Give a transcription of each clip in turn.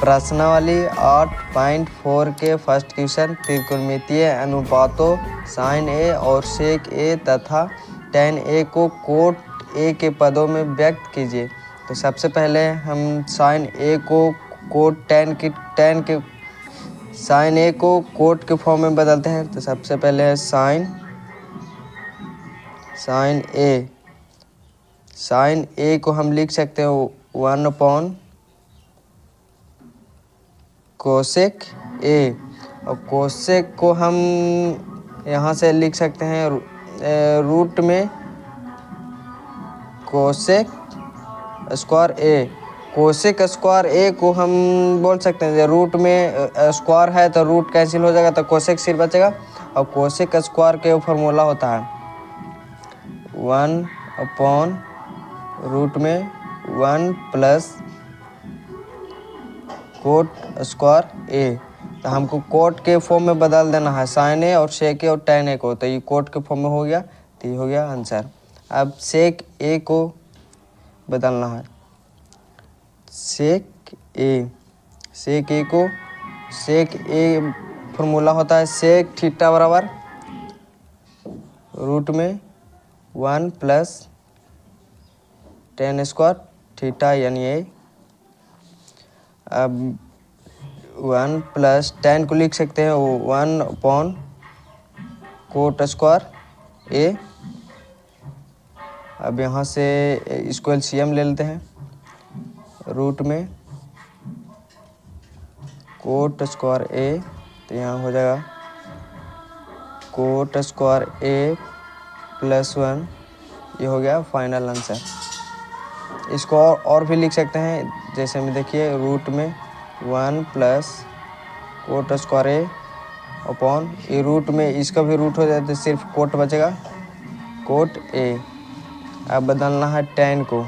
प्रश्नावली 8.4 के first question त्रिकोणमितीय अनुपातों साइन ए और सेक ए तथा टेन ए को कोट ए के पदों में व्यक्त कीजिए। तो सबसे पहले हम साइन ए को कोट साइन ए को कोट के फॉर्म में बदलते हैं। तो सबसे पहले है साइन ए को हम लिख सकते हैं 1 कोसेक ए, और कोसेक को हम यहाँ से लिख सकते हैं रूट में कोसेक स्क्वायर ए। कोसेक स्क्वायर ए को हम बोल सकते हैं रूट में स्क्वायर है तो रूट कैंसिल हो जाएगा तो कोसेक सिर्फ बचेगा, और कोसेक स्क्वायर के फॉर्मूला होता है 1/रूट में 1 प्लस कोट स्क्वायर ए। तो हमको कोट के फॉर्म में बदल देना है साइन ए और सेक ए और टेन ए को, तो ये कोट के फॉर्म में हो गया, तो ये हो गया आंसर। अब सेक ए को बदलना है, सेक ए फॉर्मूला होता है सेक थीटा बराबर रूट में 1 प्लस टेन स्क्वायर थीटा यानी ए। अब 1 प्लस टेन को लिख सकते हैं 1 कोट स्क्वायर ए। अब यहाँ से इसको एलसीएम ले लेते हैं, रूट में कोट स्क्वायर ए, तो यहाँ हो जाएगा कोट स्क्वायर ए प्लस 1, ये हो गया फाइनल आंसर। इसको और भी लिख सकते हैं, जैसे में देखिए रूट में 1 plus cot square A upon ये रूट में इसका भी रूट हो जाए तो सिर्फ कोट बचेगा कोट ए। अब बदलना है टेन को,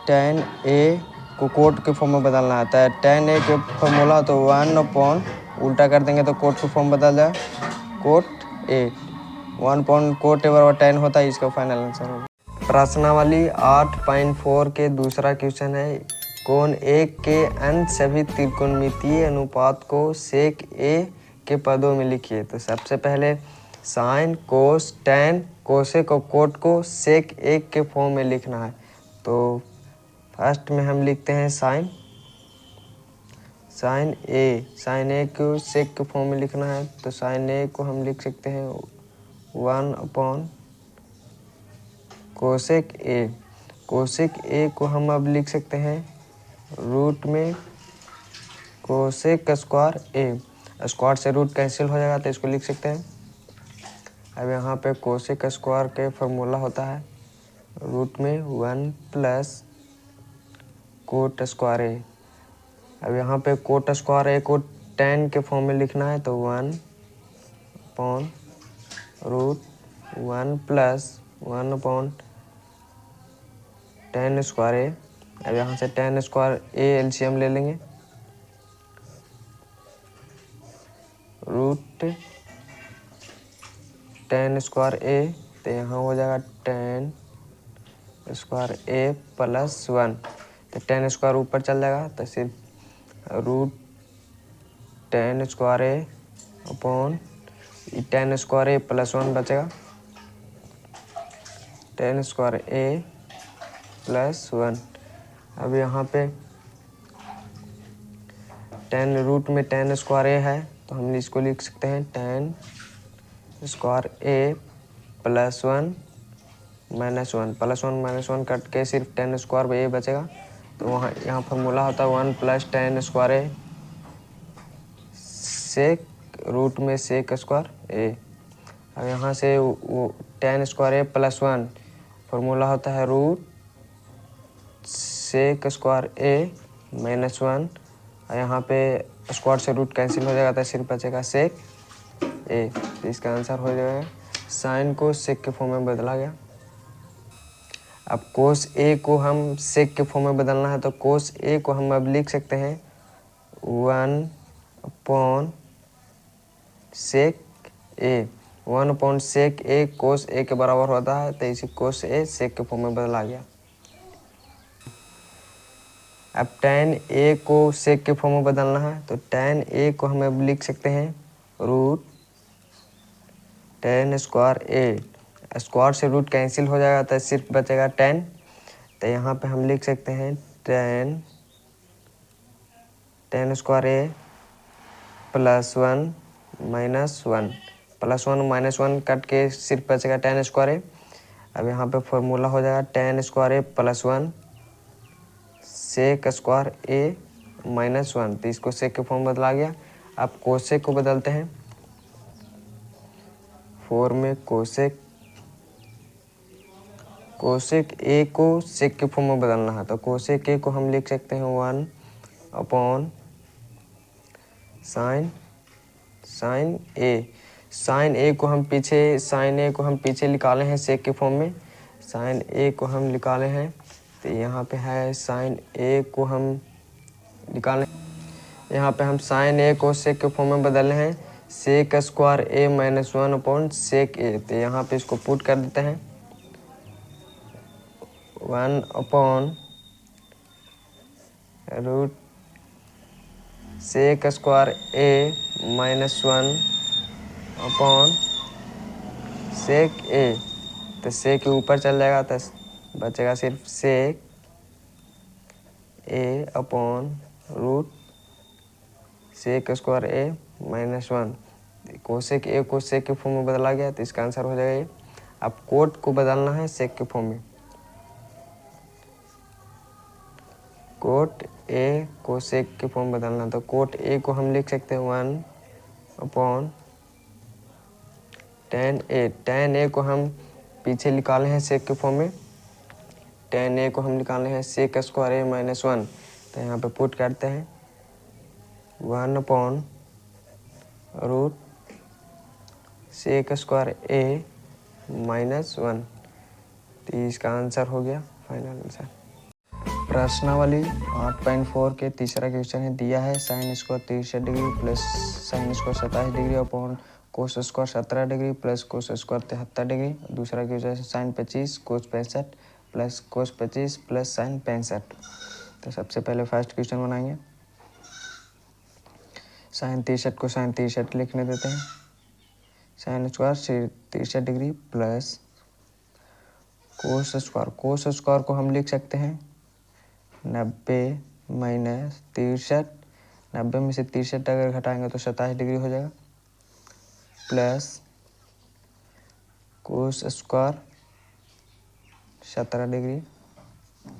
टेन ए को कोट के फॉर्म में बदलना आता है। टेन ए के फॉर्मूला तो 1 उल्टा कर देंगे तो कोट के फॉर्म बदल जाए कोट ए। 1 कोट ए बराबर टेन होता है, इसका फाइनल आंसर होगा। प्रश्नावली 8.4 के दूसरा क्वेश्चन है कोण एक के अंश सभी त्रिकोणमितीय अनुपात को सेक ए के पदों में लिखिए। तो सबसे पहले साइन कोस टेन कोसेक और कोट को सेक ए के फॉर्म में लिखना है। तो फर्स्ट में हम लिखते हैं साइन ए को सेक के फॉर्म में लिखना है। तो साइन ए को हम लिख सकते हैं 1 कोसेक ए को हम अब लिख सकते हैं रूट में कोसेक स्क्वायर ए। स्क्वायर से रूट कैंसिल हो जाएगा तो इसको लिख सकते हैं। अब यहाँ पे कोसेक स्क्वायर के फॉर्मूला होता है रूट में 1 प्लस कोट स्क्वायर ए। अब यहाँ पे कोट स्क्वायर ए को टेन के फॉर्म में लिखना है, तो 1/√1 प्लस 1/10 स्क्वायर ए। अब यहाँ से 10 स्क्वायर ए एलसीएम ले लेंगे, रूट 10 स्क्वायर ए, तो यहाँ हो जाएगा 10 स्क्वायर ए प्लस 1। तो 10 स्क्वायर ऊपर चल जाएगा तो सिर्फ root 10 square A upon 10 square A plus 1 बचेगा 10 स्क्वायर ए प्लस 1। अब यहाँ पे 10 रूट में 10 स्क्वायर ए है तो हम इसको लिख सकते हैं 10 square A plus 1 minus 1 plus 1 minus 1 cut के सिर्फ 10 स्क्वायर ए बचेगा। तो यहाँ फॉर्मूला होता है 1 प्लस 10 स्क्वायर ए सेक रूट में सेक स्क्वायर ए। अब यहाँ से वो 10 स्क्वायर ए प्लस 1 फॉर्मूला होता है root sec square A minus 1। और यहाँ पे स्क्वायर से रूट कैंसिल हो जाएगा तो सिर्फ बचेगा सेक ए। तो इसका आंसर हो जाएगा साइन को सेक के फॉर्म में बदला गया। अब कोस ए को हम सेक के फॉर्म में बदलना है, तो कोस ए को हम अब लिख सकते हैं 1/सेक ए। 1/सेक ए कोस ए के बराबर होता है, तो इसी कोस ए सेक के फॉर्म में बदला गया। अब tan a को sec के फॉर्म में बदलना है, तो tan a को हम अब लिख सकते हैं root tan square a। Square से रूट कैंसिल हो जाएगा तो सिर्फ बचेगा tan। तो यहाँ पे हम लिख सकते हैं tan square a plus 1 minus 1, plus 1 minus 1 cut के सिर्फ बचेगा tan स्क्वायर a। अब यहाँ पे फॉर्मूला हो जाएगा tan square a plus 1 sec square a minus 1। तो इसको सेक के फॉर्म में बदला गया। अब कोसेक को बदलते हैं, 4 में कोसेक a को सेक के फॉर्म में बदलना है, तो कोसेक a को हम लिख सकते हैं 1 अपॉन साइन a को हम पीछे निकाले हैं सेक के फॉर्म में, साइन a को हम निकाले हैं। तो यहाँ पे है साइन a को हम निकालें, यहाँ पे हम साइन a को सेक के फॉर्म में बदल रहे हैं, sec square a minus 1 upon sec a। तो यहाँ पे इसको पुट कर देते हैं 1 upon root sec square a minus 1 upon sec a। तो सेक के ऊपर चल जाएगा तो बचेगा सिर्फ sec a upon root sec square a minus 1। Cosec a को सेक के फॉर्म में बदला गया, तो इसका आंसर हो जाएगा ये। अब कोट को बदलना है सेक के फॉर्म में, कोट a को सेक के फॉर्म में बदलना, तो कोट a को हम लिख सकते हैं 1 अपॉन tan a को हम पीछे निकाले हैं सेक के फॉर्म में, tan a को हम निकाले हैं सेक स्क्वायर a माइनस 1। तो यहाँ पे पुट करते हैं 1 upon root sec square a minus 1। तो इसका आंसर हो गया फाइनल आंसर। प्रश्नावली 8.4 के तीसरा क्वेश्चन है, दिया है sine square 63 degree plus sine square 27 degree upon कोस square 17 degree plus cos square 73 degree. दूसरा क्वेश्चन है साइन 25 कोस 65 प्लस कोस 25 प्लस साइन 65। तो सबसे पहले फर्स्ट क्वेश्चन बनाएंगे, साइन 63 को साइन 63 लिखने देते हैं, sine square 63 degree plus cos square को हम लिख सकते हैं 90 माइनस 63, 90 में से 63 अगर घटाएंगे तो 27 डिग्री हो जाएगा, plus cos square 17 degree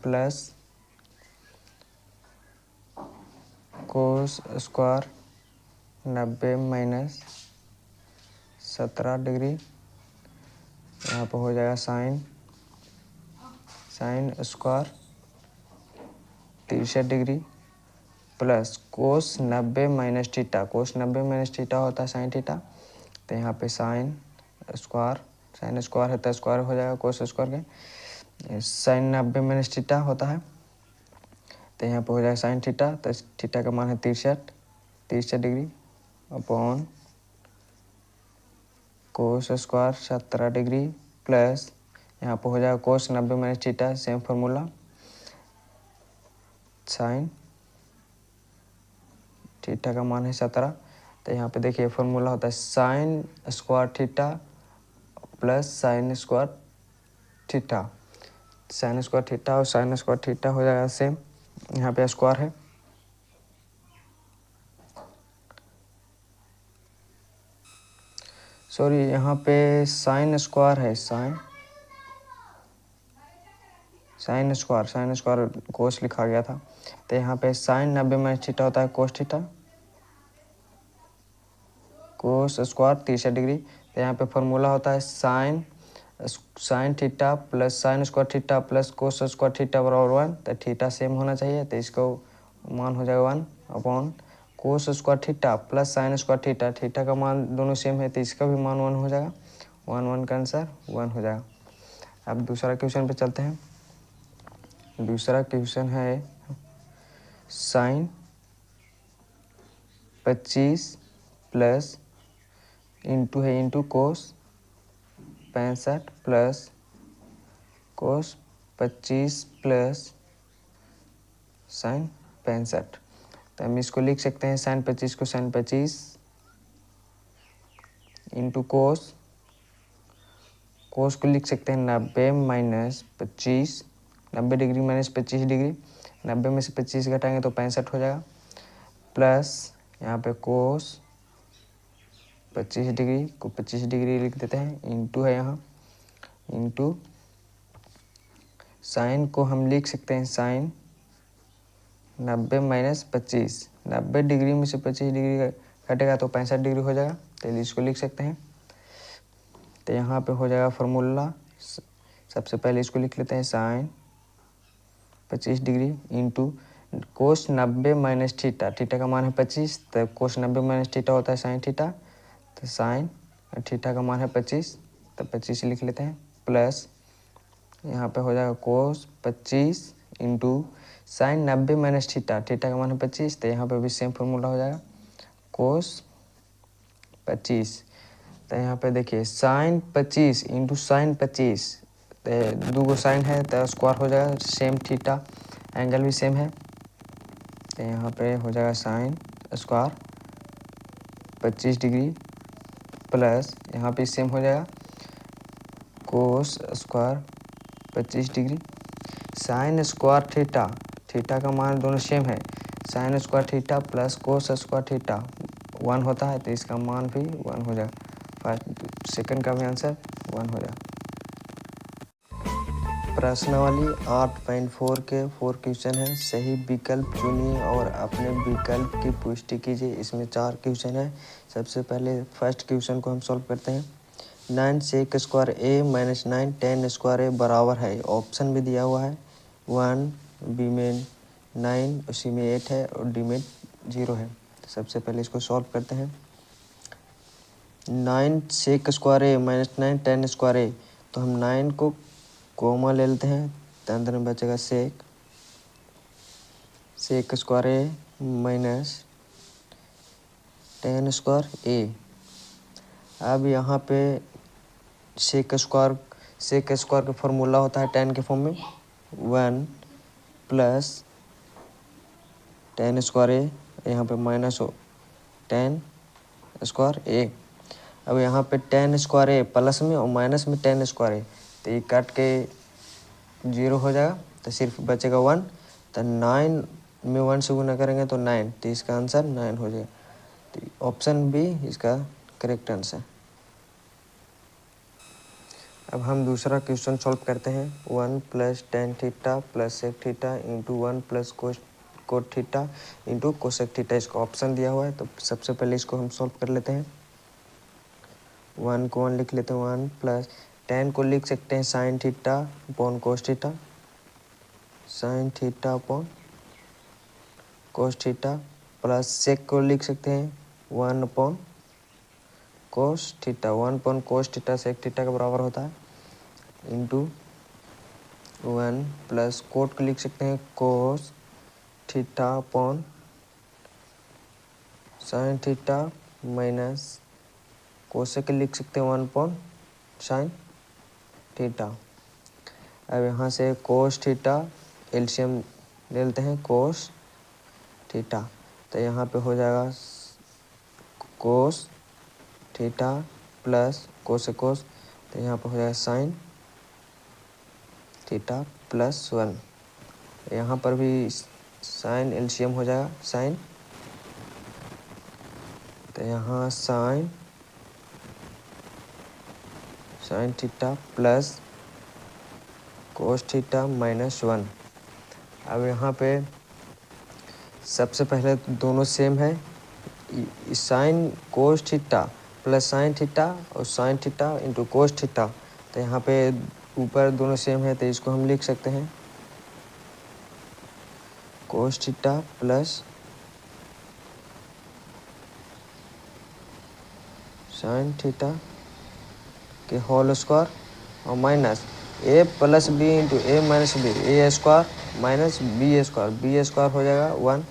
plus cos square 90 minus 17 degree, यहाँ पर हो जाएगा sine square 63 degree plus cos 90 minus theta, cos 90 minus theta होता है साइन थीटा। तो यहाँ पे साइन स्क्वायर है तो स्क्वायर हो जाएगा कोस स्क्वायर के, साइन 90 माइनस थीटा होता है तो यहाँ पे हो जाएगा साइन थीटा। तो थीटा का मान है 63 डिग्री अपॉन कोस स्क्वायर 17 डिग्री प्लस यहाँ पे हो जाएगा कोस 90 minus theta, same formula, sine theta का मान है 17। तो यहाँ पे देखिए फार्मूला होता है sine square theta plus sine square theta, sign square theta और साइन स्क्वायर थीटा हो जाएगा सेम, यहाँ पे स्क्वायर है। सॉरी यहाँ पे साइन स्क्वायर है, साइन स्क्वायर कोस लिखा गया था। तो यहाँ पे साइन 90 माइनस थीटा होता है cos theta, cos square 63 degree. तो यहाँ पे फॉर्मूला होता है sine theta plus sine square theta plus cos square theta बराबर 1। तो थीटा सेम होना चाहिए, तो इसको मान हो जाएगा 1 अपॉन कोस square theta plus sine square theta, theta का मान दोनों सेम है तो इसका भी मान 1 हो जाएगा, 1 का आंसर 1 हो जाएगा। अब दूसरा क्वेश्चन पे चलते हैं। दूसरा क्वेश्चन है sine 25 plus into cos 65 plus cos 25 plus sine 65। तो हम इसको लिख सकते हैं साइन 25 को साइन 25 इंटू कोस को लिख सकते हैं 90 माइनस 25, 90 डिग्री माइनस 25 डिग्री, 90 में से 25 घटाएंगे तो 65 हो जाएगा, प्लस यहाँ पे कोस 25 डिग्री को 25 डिग्री लिख देते हैं, इंटू है यहाँ, इंटू साइन को हम लिख सकते हैं साइन 90 माइनस 25, 90 डिग्री में से 25 डिग्री घटेगा तो 65 डिग्री हो जाएगा, तो इसको लिख सकते हैं। तो यहाँ पे हो जाएगा फार्मूला, सबसे पहले इसको लिख लेते हैं sine 25 degree into cos 90 minus theta, theta का मान है 25, तो कोस 90 माइनस थीटा होता है साइन थीटा, तो साइन थीटा का मान है 25, तो 25 लिख लेते हैं, प्लस यहाँ पे हो जाएगा कोस 25 into sine 90 minus theta, theta का मान है 25, तो यहाँ पे भी सेम फार्मूला हो जाएगा कोस 25। तो यहाँ पे देखिए साइन 25 इंटू साइन 25, तो दो गो साइन है तो स्क्वायर हो जाएगा, सेम थीटा एंगल भी सेम है, तो यहाँ पे हो जाएगा साइन स्क्वायर 25 डिग्री प्लस यहाँ पे सेम हो जाएगा cos square 25 degree, sign square theta, theta का मान दोनों सेम है, sine square theta plus cos square theta 1 होता है, तो इसका मान भी 1 हो जाएगा, फर्स्ट सेकंड का भी आंसर 1 हो जाएगा। प्रश्नावली 8.4 के 4 क्वेश्चन है, सही विकल्प चुनिए और अपने विकल्प की पुष्टि कीजिए। इसमें 4 क्वेश्चन है। सबसे पहले फर्स्ट क्वेश्चन को हम सॉल्व करते हैं। 9 सेक स्क्वायर ए माइनस 9 10 स्क्वायर ए बराबर है, ऑप्शन भी दिया हुआ है 1, बी में 9, उसी में 8 है और डी में 0 है। तो सबसे पहले इसको सॉल्व करते हैं। 9 सेक square A minus 9 10 square A, तो हम 9 को कोमा ले लेते हैं, तो अंदर में बचेगा सेक स्क्वायर ए माइनस 10 स्क्वायर ए। अब यहाँ पे सेक स्क्वायर का फॉर्मूला होता है 10 के फॉर्म में 1 प्लस 10 स्क्वायर ए, यहाँ पे माइनस 10 स्क्वायर ए। अब यहाँ पे 10 स्क्वायर ए प्लस में और माइनस में 10 स्क्वायर ए, तो ये काट के 0 हो जाएगा, तो सिर्फ बचेगा 1, तो 9 में 1 से गुना करेंगे तो 9, तो इसका आंसर 9 हो जाएगा। तो ऑप्शन बी इसका करेक्ट आंसर। अब हम दूसरा क्वेश्चन सॉल्व करते हैं। 1 plus tan theta plus sec theta into 1 plus cot theta into cosec theta, इसका ऑप्शन दिया हुआ है। तो सबसे पहले इसको हम सॉल्व कर लेते हैं। 1 को 1 लिख लेते हैं, 1 प्लस 10 को लिख सकते हैं sine theta upon cos theta, sine theta upon cos theta, plus sec को लिख सकते हैं 1 upon cos theta, 1 upon cos theta sec theta के बराबर होता है, इंटू 1 प्लस कोट को लिख सकते हैं कोस theta upon sine theta minus cosec लिख सकते हैं 1 अपॉन साइन थीटा। अब यहाँ से कोस थीटा एलसीएम ले लेते हैं, कोस थीटा, तो यहाँ पे हो जाएगा कोस थीटा प्लस कोस, तो यहाँ पे हो जाएगा साइन थीटा प्लस 1, यहाँ पर भी साइन एलसीएम हो जाएगा साइन, तो यहाँ sine theta plus cos theta minus 1। अब यहाँ पे सबसे पहले दोनों सेम है, sine cos theta plus sine theta और sine theta into cos theta, तो यहाँ पे ऊपर दोनों सेम है, तो इसको हम लिख सकते हैं कोस थीटा प्लस साइन थीटा के होल स्क्वायर और माइनस ए प्लस बी इंटू ए माइनस बी, ए स्क्वायर माइनस बी स्क्वायर हो जाएगा 1,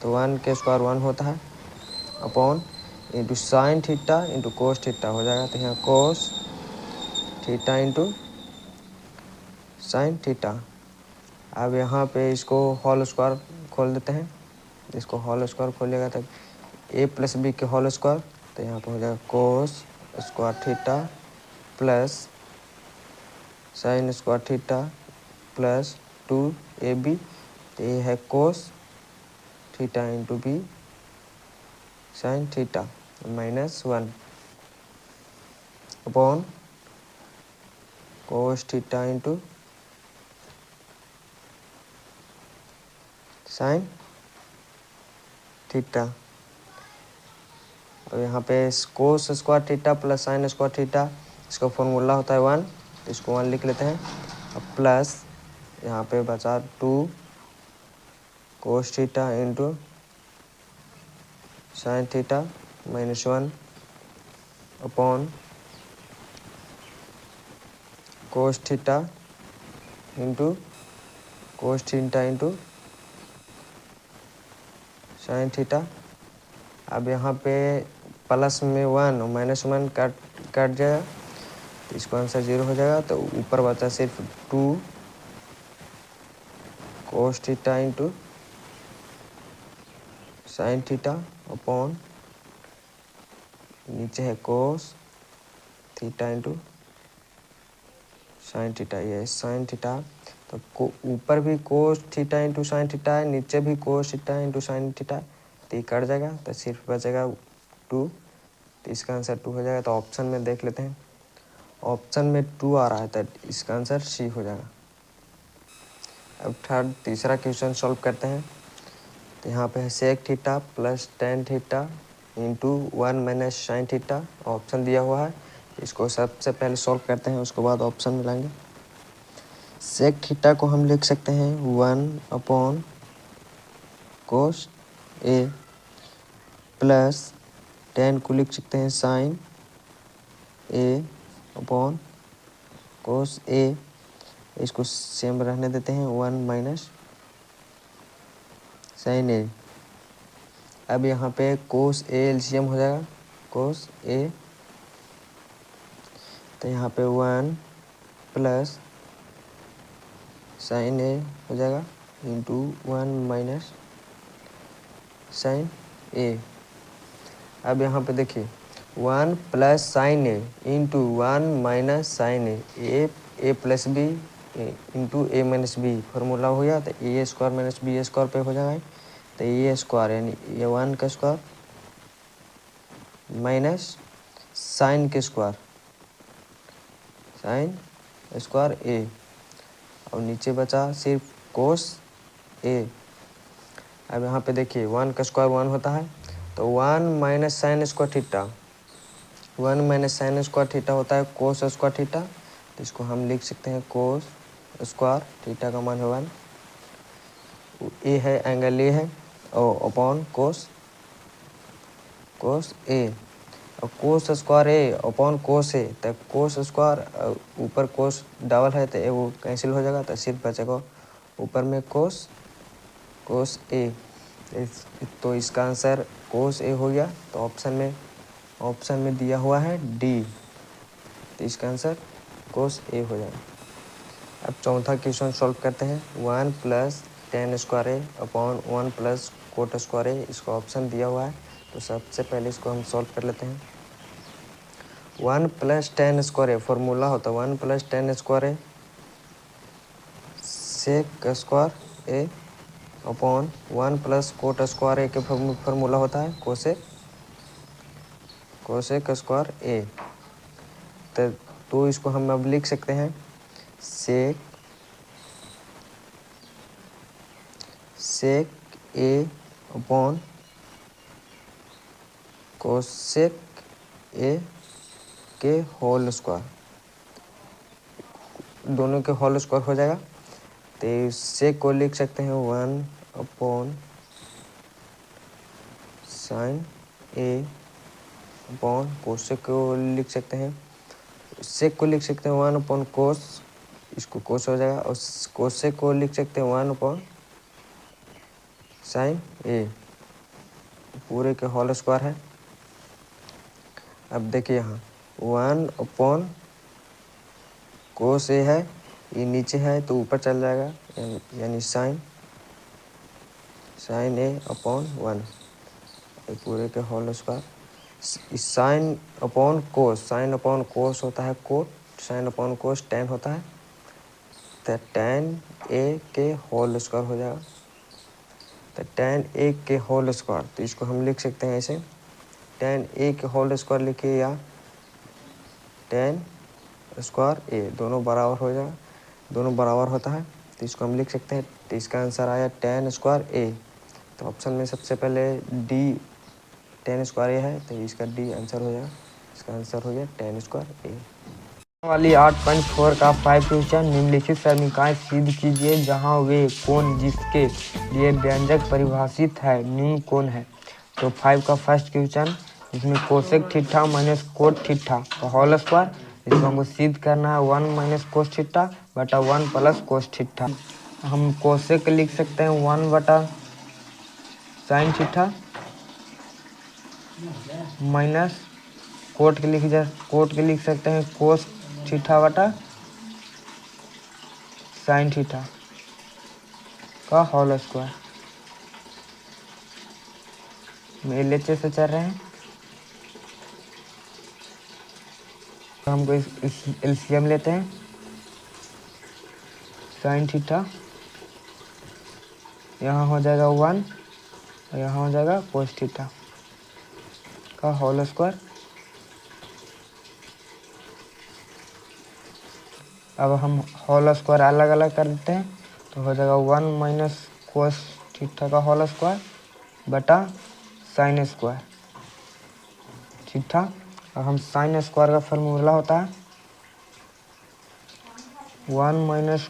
तो 1 के स्क्वायर 1 होता है, upon into sine theta into cos theta हो जाएगा, तो यहाँ कोस थीटा इंटू साइन थीटा। अब यहाँ पे इसको होल स्क्वायर खोल देते हैं, इसको होल स्क्वायर खोलिएगा तब ए प्लस बी के होल स्क्वायर, तो यहाँ पर हो जाएगा cos square theta plus sine square theta plus 2ab, तो ये है cos theta into B sine theta -1 upon cos theta into sine theta. और यहाँ पे cos square theta plus sine square theta, इसका फॉर्मूला होता है 1, तो इसको 1 लिख लेते हैं। अब प्लस यहाँ पे बचा 2 कोस theta into sine theta -1 upon cos theta into sine theta. अब यहाँ पे प्लस में 1 और -1 कट जाएगा, तो इसको आंसर 0 हो जाएगा। तो ऊपर बचा सिर्फ 2 कोस theta into sine theta upon नीचे है cos theta into sine theta, ये साइन थीटा। तो ऊपर भी कोस थीटा इंटू साइन थीटा है, नीचे भी कोस थीटा इंटू साइन थीटा, तो ये कट जाएगा, तो सिर्फ बचेगा 2, तो इसका आंसर 2 हो जाएगा। तो ऑप्शन में देख लेते हैं, ऑप्शन में 2 आ रहा है, तो इसका आंसर सी हो जाएगा। अब तीसरा क्वेश्चन सॉल्व करते हैं। तो यहाँ पे है sec theta plus tan theta into 1 minus sine theta, option दिया हुआ है। इसको सबसे पहले सॉल्व करते हैं, उसके बाद ऑप्शन मिलाएंगे। सेक थीटा को हम लिख सकते हैं 1 upon cos A plus ten को लिख सकते हैं sign A upon cos A, इसको सेम रहने देते हैं 1 माइनस साइन ए। अब यहाँ पे कोस ए एलसीएम हो जाएगा, कोस ए, तो यहाँ पे 1 प्लस साइन ए हो जाएगा इंटू 1 माइनस साइन ए। अब यहाँ पे देखिए 1 plus sine A into 1 minus sine A plus B into A minus B formula हो गया, तो ए स्क्वायर माइनस बी स्क्वायर पे हो जाएगा। तो ए स्क्वायर यानी ये 1 का स्क्वायर माइनस साइन के स्क्वायर साइन स्क्वायर ए, और नीचे बचा सिर्फ कोस ए। अब यहाँ पे देखिए 1 का स्क्वायर 1 होता है, तो 1 minus sign square theta, 1 minus sign square theta होता है कोस स्क्वायर थीटा, तो इसको हम लिख सकते हैं कोस स्क्वायर थीटा का मान है 1, ए है एंगल ए है, और अपॉन कोस ए, और कोस स्क्वायर ए अपॉन कोस ए, तो कोस स्क्वायर ऊपर कोस डबल है, तो वो कैंसिल हो जाएगा, तो सिर्फ बचेगा ऊपर में कोस ए। तो इसका आंसर कोस ए हो गया। तो ऑप्शन में दिया हुआ है डी, तो इसका आंसर कोस ए हो जाएगा। अब चौथा क्वेश्चन सॉल्व करते हैं। 1 plus tan square A upon 1 plus cot square ए, इसका ऑप्शन दिया हुआ है। तो सबसे पहले इसको हम सॉल्व कर लेते हैं। 1 प्लस टेन स्क्वायर ए फॉर्मूला होता है 1 plus tan square A sec square A upon 1 plus cot square ए के फॉर्मूला होता है कोसेक स्क्वायर ए। तो इसको हम अब लिख सकते हैं सेक ए अपॉन कोसेक ए के होल स्क्वायर, दोनों के होल स्क्वायर हो जाएगा। तो सेक को लिख सकते हैं 1 upon sine A upon cosec को लिख सकते हैं, सेक को लिख सकते हैं 1 अपॉन कोस, इसको कोस हो जाएगा, और कोसेक को लिख सकते हैं 1 अपॉन साइन ए, पूरे के होल स्क्वायर है। अब देखिए यहाँ 1 अपॉन कोस ए है, ये नीचे है तो ऊपर चल जाएगा, यानी साइन साइन ए अपॉन 1 पूरे के whole square. Sine upon cos होता है cot, sine upon cos tan होता है, तो टेन ए के होल स्क्वायर हो जाएगा। तो टेन ए के होल स्क्वायर, तो इसको हम लिख सकते हैं ऐसे, टेन ए के होल स्क्वायर लिखिए या टेन स्क्वायर ए, दोनों बराबर हो जाएगा, दोनों बराबर होता है, तो इसको हम लिख सकते हैं। तो इसका आंसर आया टेन स्क्वायर ए। तो ऑप्शन में सबसे पहले डी टेन स्क्वायर ए है, तो इसका डी आंसर हो जाएगा, इसका आंसर हो गया टेन स्क्वायर ए। वाली 8.4 का 5 क्वेश्चन निम्नलिखित समीकरण सिद्ध कीजिए जहां वे कोण जिसके लिए व्यंजक परिभाषित है निम्न कोण है। तो 5 का फर्स्ट क्वेश्चन, इसमें cosec theta minus cot theta का होल स्क्वायर, इसको हमको सिद्ध करना है 1 माइनस कोस थीटा बटा 1 प्लस कोस थीटा। हम कोसेक लिख सकते हैं 1 बटा साइन थीटा माइनस कोट के लिख सकते हैं कोस थीटा बटा साइन थीटा का होल स्क्वायर। LHS से चल रहे हैं, तो हमको इस LCM लेते हैं। साइन थीटा यहाँ हो जाएगा 1 और यहाँ हो जाएगा कोस थीटा का होल स्क्वायर। अब हम होल स्क्वायर अलग अलग कर देते हैं, तो हो जाएगा 1 माइनस कोस थीटा का होल स्क्वायर बटा साइन स्क्वायर थीटा। अब हम साइन स्क्वायर का फॉर्मूला होता है 1 माइनस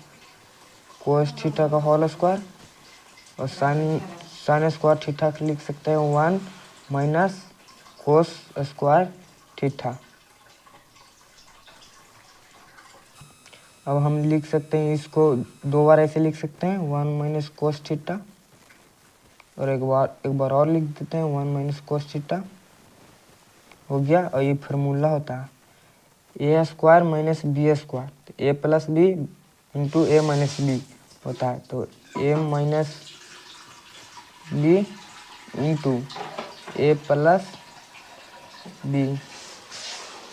कोस थीटा का होल स्क्वायर, और साइन स्क्वायर थीटा लिख सकते हैं 1 माइनस कोस स्क्वायर थीटा। अब हम लिख सकते हैं इसको दो बार ऐसे लिख सकते हैं 1 माइनस कोस थीटा, और एक बार और लिख देते हैं 1 माइनस कोस थीटा हो गया। और ये फार्मूला होता है ए स्क्वायर माइनस बी स्क्वायर, तो ए प्लस बी इंटू ए माइनस बी होता है, तो ए minus B into A plus B,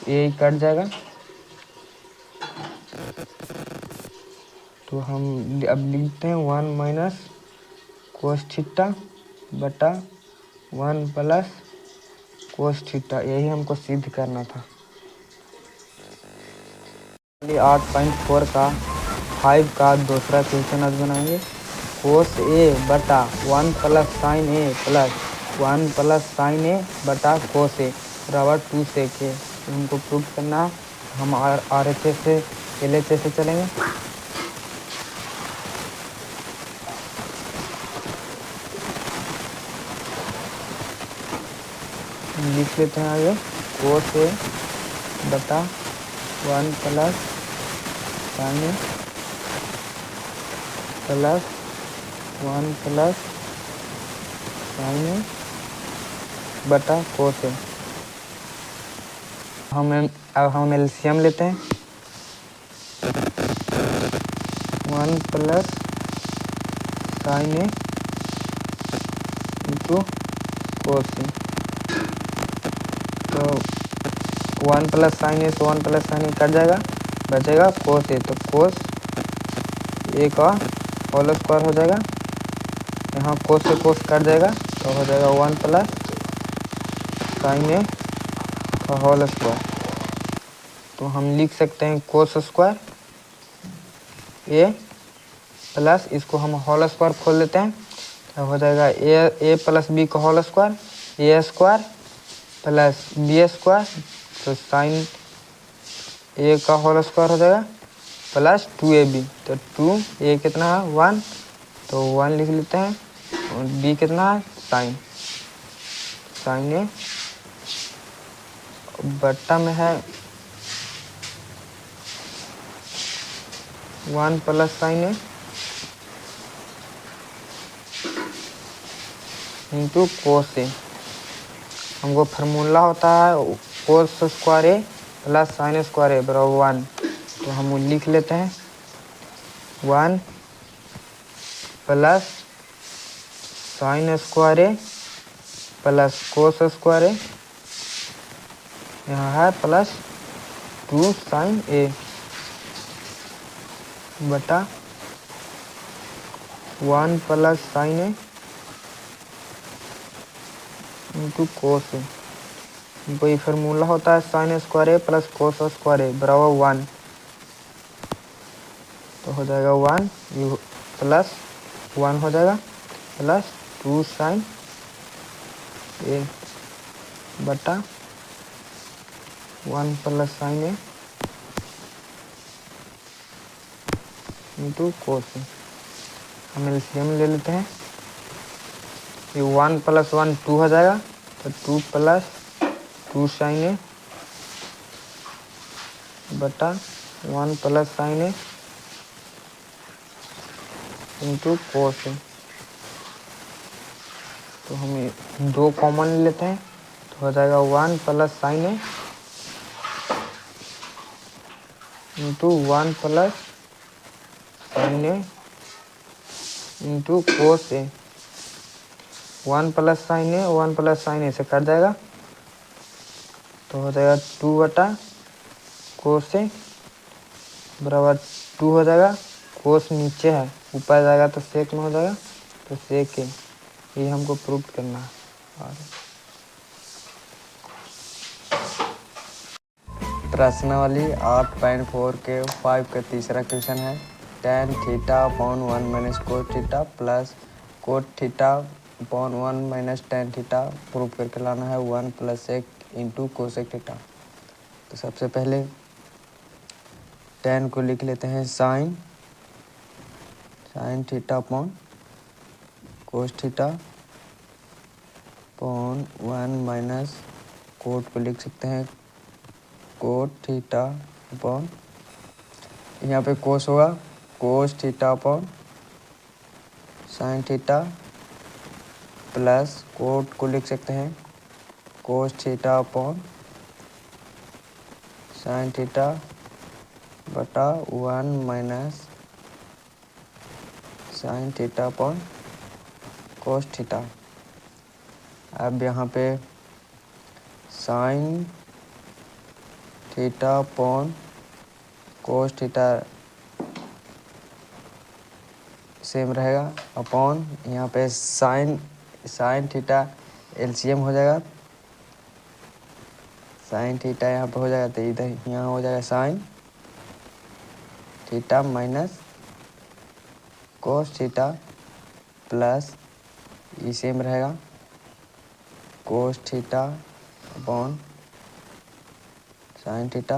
A cut जाएगा। तो हम अब लिखते हैं 1 माइनस कोस थीटा बटा 1 प्लस कोस थीटा, यही हमको सिद्ध करना था। 8.4 का 5 का दूसरा क्वेश्चन आज बनाएंगे। कोस ए बटा 1 plus sine A plus 1 plus sine ए बटा कोस ए बराबर 2 सेक है। हमको प्रूफ करना है। हम RHS से LHS से चलेंगे। लिख लेते हैं आगे कोस ए बटा 1 plus sine A plus 1 plus sine ए बटा कोस ए। अब हम LCM लेते हैं 1 plus sine A into cos ए, तो 1 प्लस साइन ए से 1 प्लस साइन ए कट जाएगा, बचेगा कोस ए, तो कोस ए का होल स्क्वायर हो जाएगा। यहाँ कोस से कोस कट जाएगा, तो हो जाएगा 1 प्लस साइन ए का होल स्क्वायर। तो हम लिख सकते हैं कोस स्क्वायर ए प्लस, इसको हम होल स्क्वायर खोल देते हैं, तो हो जाएगा ए प्लस बी का होल स्क्वायर, ए स्क्वायर प्लस बी स्क्वायर, तो साइन ए का होल स्क्वायर हो जाएगा प्लस 2ab, तो 2a कितना है 1, तो 1 लिख लेते हैं, और b कितना है साइन ए बट्टा में है 1 plus sine A into cos ए। हमको फार्मूला होता है कोस square A plus sine square ए बराबर 1, तो हम वो लिख लेते हैं 1 plus sine square A plus cos square ए, यहाँ है प्लस 2 साइन ए बटा 1 plus sine A into cos ए। वही फार्मूला होता है sine square A plus cos square ए बराबर 1, तो हो जाएगा 1 प्लस 1 हो जाएगा प्लस 2 साइन ए बटा 1 plus sine A into cos ए। हम एलसीएम ले लेते हैं, ये 1 प्लस 1 2 हो जाएगा, तो 2 प्लस 2 साइन ए बटा 1 plus sine A into cos ए। तो हम 2 कॉमन लेते हैं, तो हो जाएगा 1 plus sine A into 1 plus sine A into cos A. 1 plus sine A 1 plus sine ए से कट जाएगा, तो हो जाएगा 2 बटा कोस ए बराबर 2 हो जाएगा। कोस नीचे है, ऊपर जाएगा तो सेक में हो जाएगा, तो सेक ए। ये हमको प्रूव करना है। प्रश्नावली 8.4 के 5 का तीसरा क्वेश्चन है। tan theta upon 1 minus cos theta plus cot theta upon 1 minus tan theta prove करके लाना है 1 प्लस एक इंटू कोसेक थीटा। तो सबसे पहले tan को लिख लेते हैं sine theta upon cos theta upon 1 minus cot को लिख सकते हैं कोट थीटा अपॉन, यहाँ पे कोस होगा कोस theta upon sine theta plus coat को लिख सकते हैं कोस थीटा अपॉन साइन थीटा बटा 1 minus sine theta upon cos theta. अब यहाँ पे sign theta upon cos theta same रहेगा अपॉन यहाँ पे साइन थीटा एलसीएम हो जाएगा, साइन थीटा यहाँ पे हो जाएगा तो इधर यहाँ हो जाएगा sign theta minus cos theta plus ये सेम रहेगा कोस थीटा अपॉन साइन थीटा,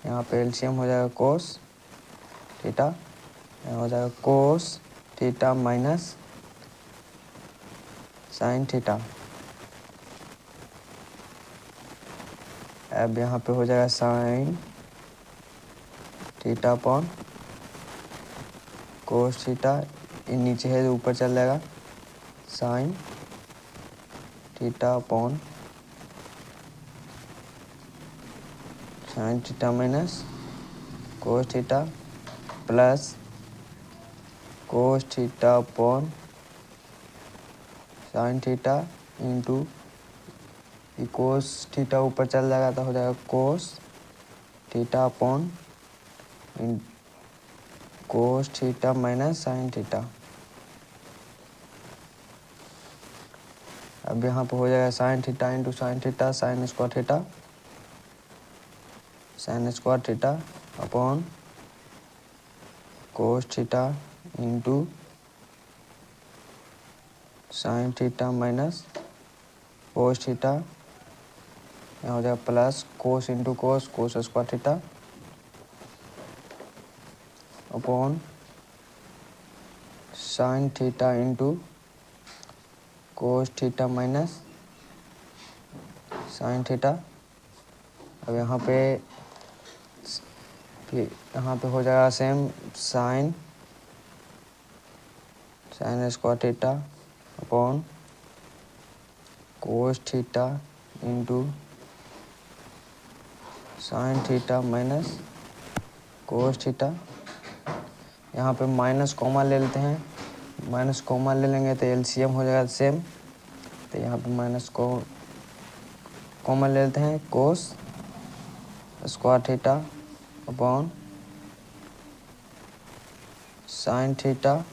यहाँ पे एलसीएम हो जाएगा कोस थीटा, यहाँ हो जाएगा कोस थीटा माइनस साइन थीटा। अब यहाँ पे हो जाएगा sign theta upon cos theta, ये नीचे है तो ऊपर चल जाएगा sign theta upon sine theta minus cos theta plus cos theta upon sine theta into cos theta ऊपर चल जाएगा तो हो जाएगा कोस theta upon cos theta minus sine theta. अब यहाँ पे हो जाएगा sign theta into sine theta sign square theta upon cos theta into sine theta minus cos theta, यहाँ हो जाएगा प्लस कोस into cos square theta upon sine theta into cos theta minus sine theta. अब यहाँ पे हो जाएगा same sign square theta upon cos theta into sine theta minus cos theta. यहाँ पे माइनस कॉमा ले लेते हैं, माइनस कॉमन ले लेंगे तो एलसीएम हो जाएगा सेम। तो यहाँ पे माइनस को कॉमन ले लेते हैं, cos square theta upon sine theta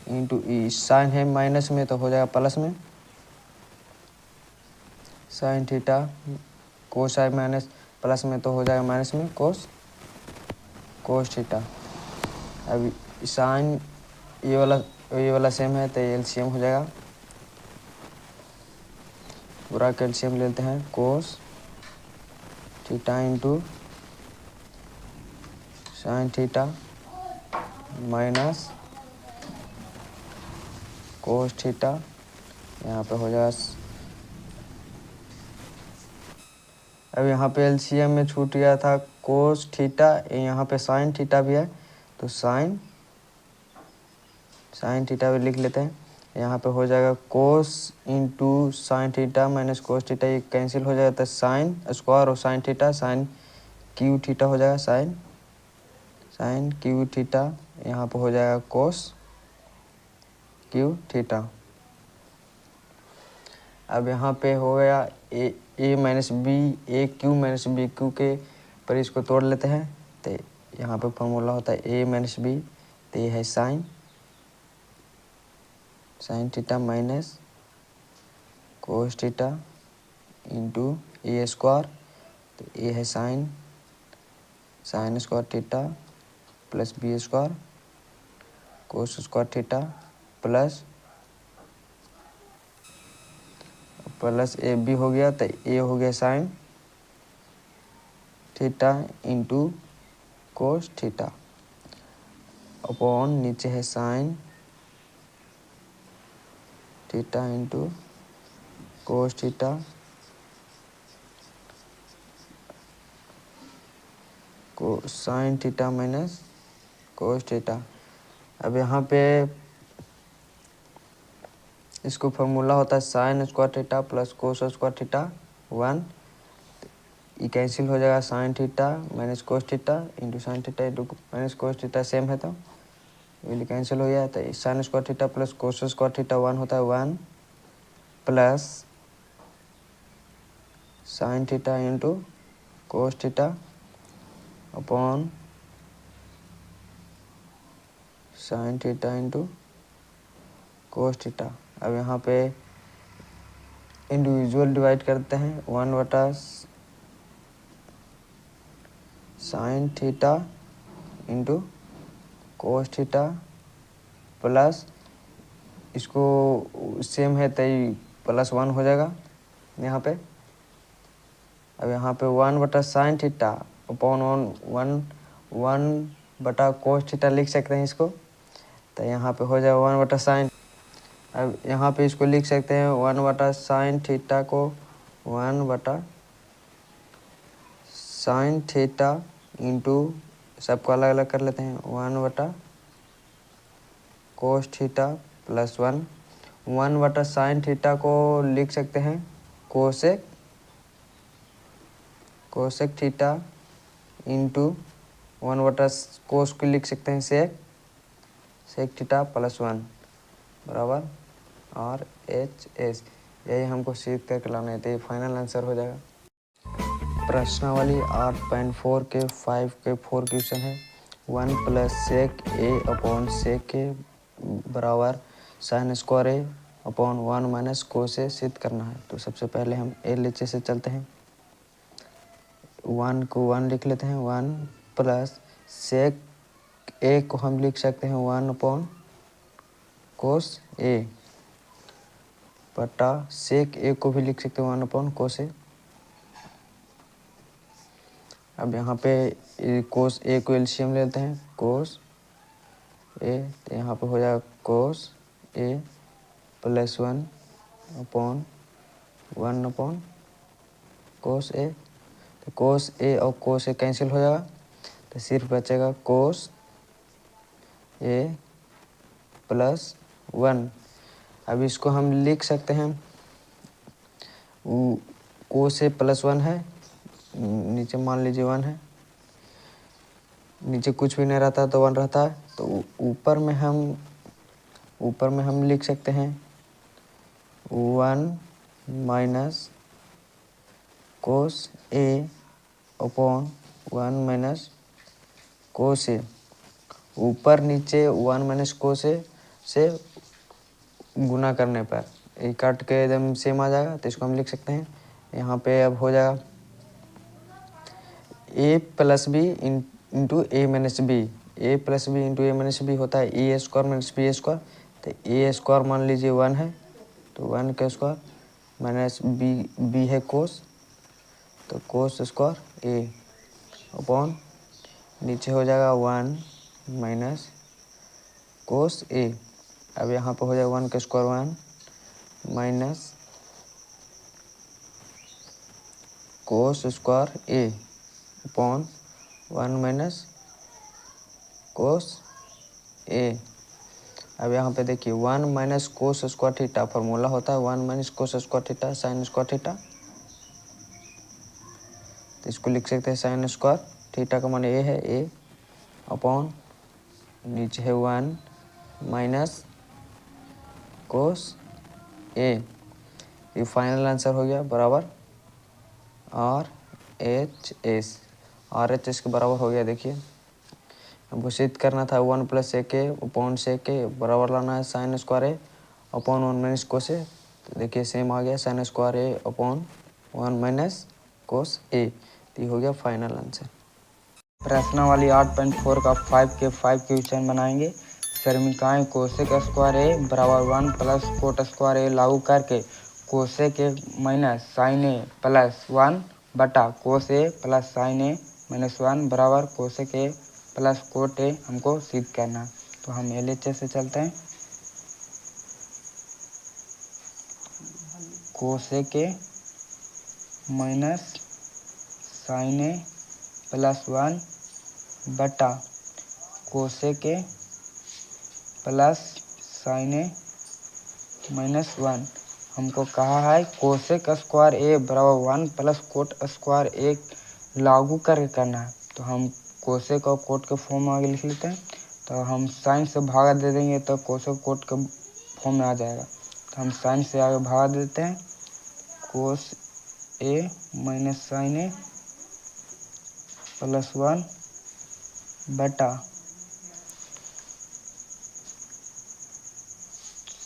into E. Sine है माइनस में तो हो जाएगा प्लस में, साइन थीटा कोस है माइनस प्लस में तो हो जाएगा माइनस में कोस थीटा। अब साइन ये वाला सेम है तो एलसीएम हो जाएगा, पूरा कैल्शियम लेते हैं, कोस theta into sine theta minus cos theta. यहाँ पे हो जाएगा, अब यहाँ पे एलसीएम में छूट गया था कोस थीटा, यहाँ पे साइन थीटा भी है तो साइन थीटा भी लिख लेते हैं। यहाँ पे हो जाएगा cos into sine theta minus cos theta, ये कैंसिल हो जाएगा तो साइन स्क्वायर और sine theta, sine Q theta हो जाएगा, साइन क्यू थीटा। यहाँ पे हो जाएगा कोस क्यू थीटा। अब यहाँ पे हो गया ए माइनस बी, ए क्यू माइनस बी क्यू के पर इसको तोड़ लेते हैं तो यहाँ पे फॉर्मूला होता है ए माइनस बी, तो ये है sine theta minus cos theta into A square, तो ए है sine square theta plus B square cos square theta plus A B हो गया, तो ए हो गया sine theta into cos theta upon नीचे है sine theta into cos theta को sine theta minus cos theta. अब यहाँ पे इसको फॉर्मूला होता है sine square theta plus cos square theta 1, ये कैंसिल हो जाएगा, sign theta minus cos theta into sine theta into minus cos theta same है तो ये कैंसिल हो गया। तो sine square theta plus cos square theta 1 होता है 1 plus sine theta into cos theta upon sine theta into cos theta. अब यहाँ पे इंडिविजुअल डिवाइड करते हैं, 1 बटा sign theta into cos theta plus इसको सेम है तो +1 हो जाएगा यहाँ पे। अब यहाँ पे 1 बटा साइन थीटा अपॉन 1 बटा कोस थीटा लिख सकते हैं इसको, तो यहाँ पे हो जाएगा 1 बटा साइन। अब यहाँ पे इसको लिख सकते हैं 1 बटा साइन थीटा को 1 बटा साइन थीटा इंटू सबको अलग अलग कर लेते हैं 1 बटा कोस थीटा प्लस 1 बटा साइन थीटा को लिख सकते हैं कोसेक थीटा इंटू 1 बटा कोस को लिख सकते हैं सेक थीटा प्लस 1 बराबर RHS। यही हमको सिद्ध करके लाना है, तो ये फाइनल आंसर हो जाएगा। प्रश्नावली 8.4 के 5 के 4 क्वेश्चन है। 1 प्लस सेक ए अपॉन सेक के बराबर sign square A upon 1 minus cos ए सिद्ध करना है। तो सबसे पहले हम ए नीचे से चलते हैं, 1 को 1 लिख लेते हैं, 1 प्लस सेक ए को हम लिख सकते हैं 1 अपॉन कोस ए बटा सेक ए को भी लिख सकते हैं 1 अपॉन कोस ए। अब यहाँ पे कोस ए को एलसीएम लेते हैं, कोस ए, तो यहाँ पे हो जाएगा कोस A plus 1 upon 1 upon cos ए। तो कोस ए और कोस ए कैंसिल हो जाएगा, तो सिर्फ बचेगा कोस ए प्लस 1। अब इसको हम लिख सकते हैं, कोस ए प्लस 1 है, नीचे मान लीजिए 1 है, नीचे कुछ भी नहीं रहता तो 1 रहता है। तो ऊपर में हम लिख सकते हैं 1 माइनस कोस ए अपॉन 1 माइनस कोस ए। ऊपर नीचे 1 माइनस कोस ए से गुना करने पर ये कट के एकदम सेम आ जाएगा। तो इसको हम लिख सकते हैं, यहाँ पे अब हो जाएगा ए प्लस बी इंटू ए माइनस बी। ए प्लस बी इंटू ए माइनस बी होता है ए स्क्वायर माइनस बी स्क्वायर। तो ए स्क्वायर मान लीजिए 1 है, तो 1 का स्क्वायर माइनस बी है कोस, तो कोस स्क्वायर ए अपॉन नीचे हो जाएगा 1 माइनस कोस ए। अब यहाँ पे हो जाएगा 1 का square 1 minus cos square A upon 1 minus cos A. अब यहाँ पे देखिए 1 minus cos square theta formula होता है 1 minus cos square theta sine square theta. तो इसको लिख सकते हैं साइन स्क्वायर थीटा का मान ए है ए अपॉन नीचे है 1 माइनस कोस ए। ये फाइनल आंसर हो गया बराबर RHS के बराबर हो गया। देखिए हमको सिद्ध करना था 1 प्लस ए के अपॉन से के बराबर लाना है sine square A upon 1 minus cos ए। तो देखिए सेम आ गया sign square A upon 1 minus cos ए। तो ये हो गया फाइनल आंसर। प्रश्नावली 8.4 का 5 के क्वेश्चन बनाएंगे। समीकरण कोसेक स्क्वायर ए बराबर 1 प्लस कोट स्क्वायर ए लागू करके cosec A minus sine A plus 1 बटा cos A plus sine A minus 1 बराबर cosec A plus cot A हमको सिद्ध करना। तो हम LHS से चलते हैं। Cosec A minus sine A plus 1 बटा cosec A plus sine A minus 1। हमको कहा है कोसेक स्क्वायर ए बराबर 1 प्लस कोट स्क्वायर ए लागू करके करना है। तो हम कोसेक और कोट के फॉर्म में आगे लिख लेते हैं। तो हम साइन से भागा दे देंगे तो कोसेक कोट के फॉर्म में आ जाएगा। तो हम साइन से आगे भागा देते हैं कोस ए माइनस साइन ए प्लस 1 बटा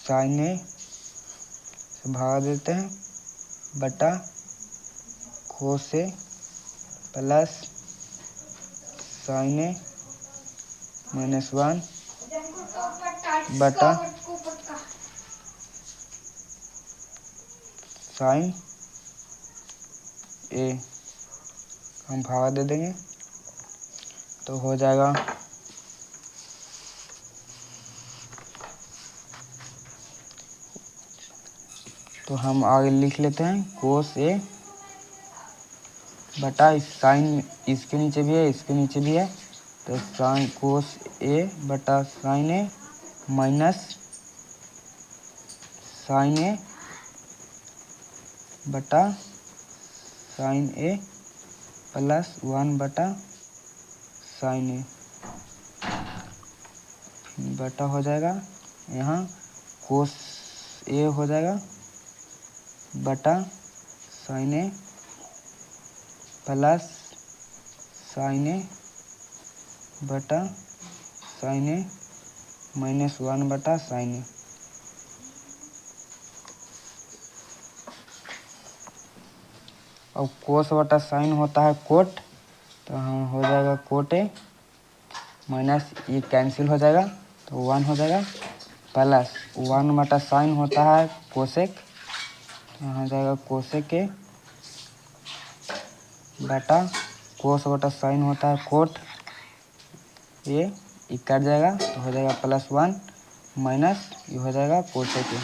साइन ए से भागा देते हैं बटा cos A plus sine A minus 1 बटा साइन ए हम भागा दे देंगे तो हो जाएगा तो हम आगे लिख लेते हैं कोस ए बटा साइन इसके नीचे भी है इसके नीचे भी है। तो साइन कोस ए बटा साइन ए माइनस साइन ए बटा साइन ए प्लस 1 बटा साइन ए बटा हो जाएगा यहाँ कोस ए हो जाएगा बटा साइन ए प्लस साइन ए बटा साइन ए माइनस 1 बटा साइन ए। अब कोस बटा साइन होता है कोट, तो हम हो जाएगा कोट ए माइनस ये कैंसिल हो जाएगा तो 1 हो जाएगा प्लस 1 बटा साइन होता है कोसेक, तो यहाँ हो जाएगा कोसेक ए बटा कोस बटा साइन होता है कोट ये कट जाएगा तो हो जाएगा प्लस 1 माइनस ये हो जाएगा कोसेक ए।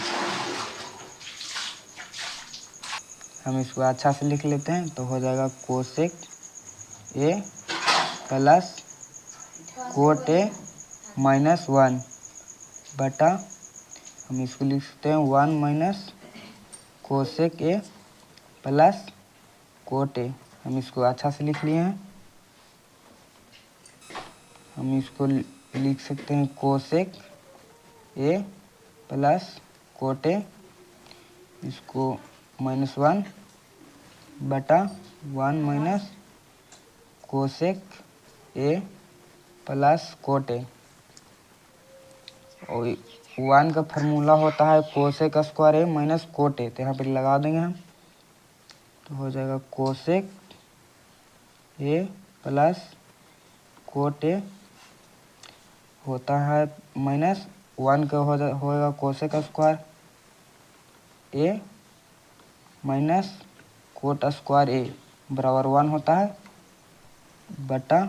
हम इसको अच्छा से लिख लेते हैं तो हो जाएगा cosec A plus cot A minus 1 बटा हम इसको लिख सकते हैं 1 minus cosec A plus cot ए। हम इसको अच्छा से लिख लिए हैं। हम इसको लिख सकते हैं कोसेक ए प्लस कोट ए, इसको -1 बटा 1 minus cosec A plus cot ए। और 1 का फार्मूला होता है cosec square A minus cot A, तो यहाँ पे लगा देंगे हम, तो हो जाएगा कोसेक ए प्लस कोट ए होता है माइनस 1 का होगा cosec square A minus cot square ए बराबर 1 होता है बटा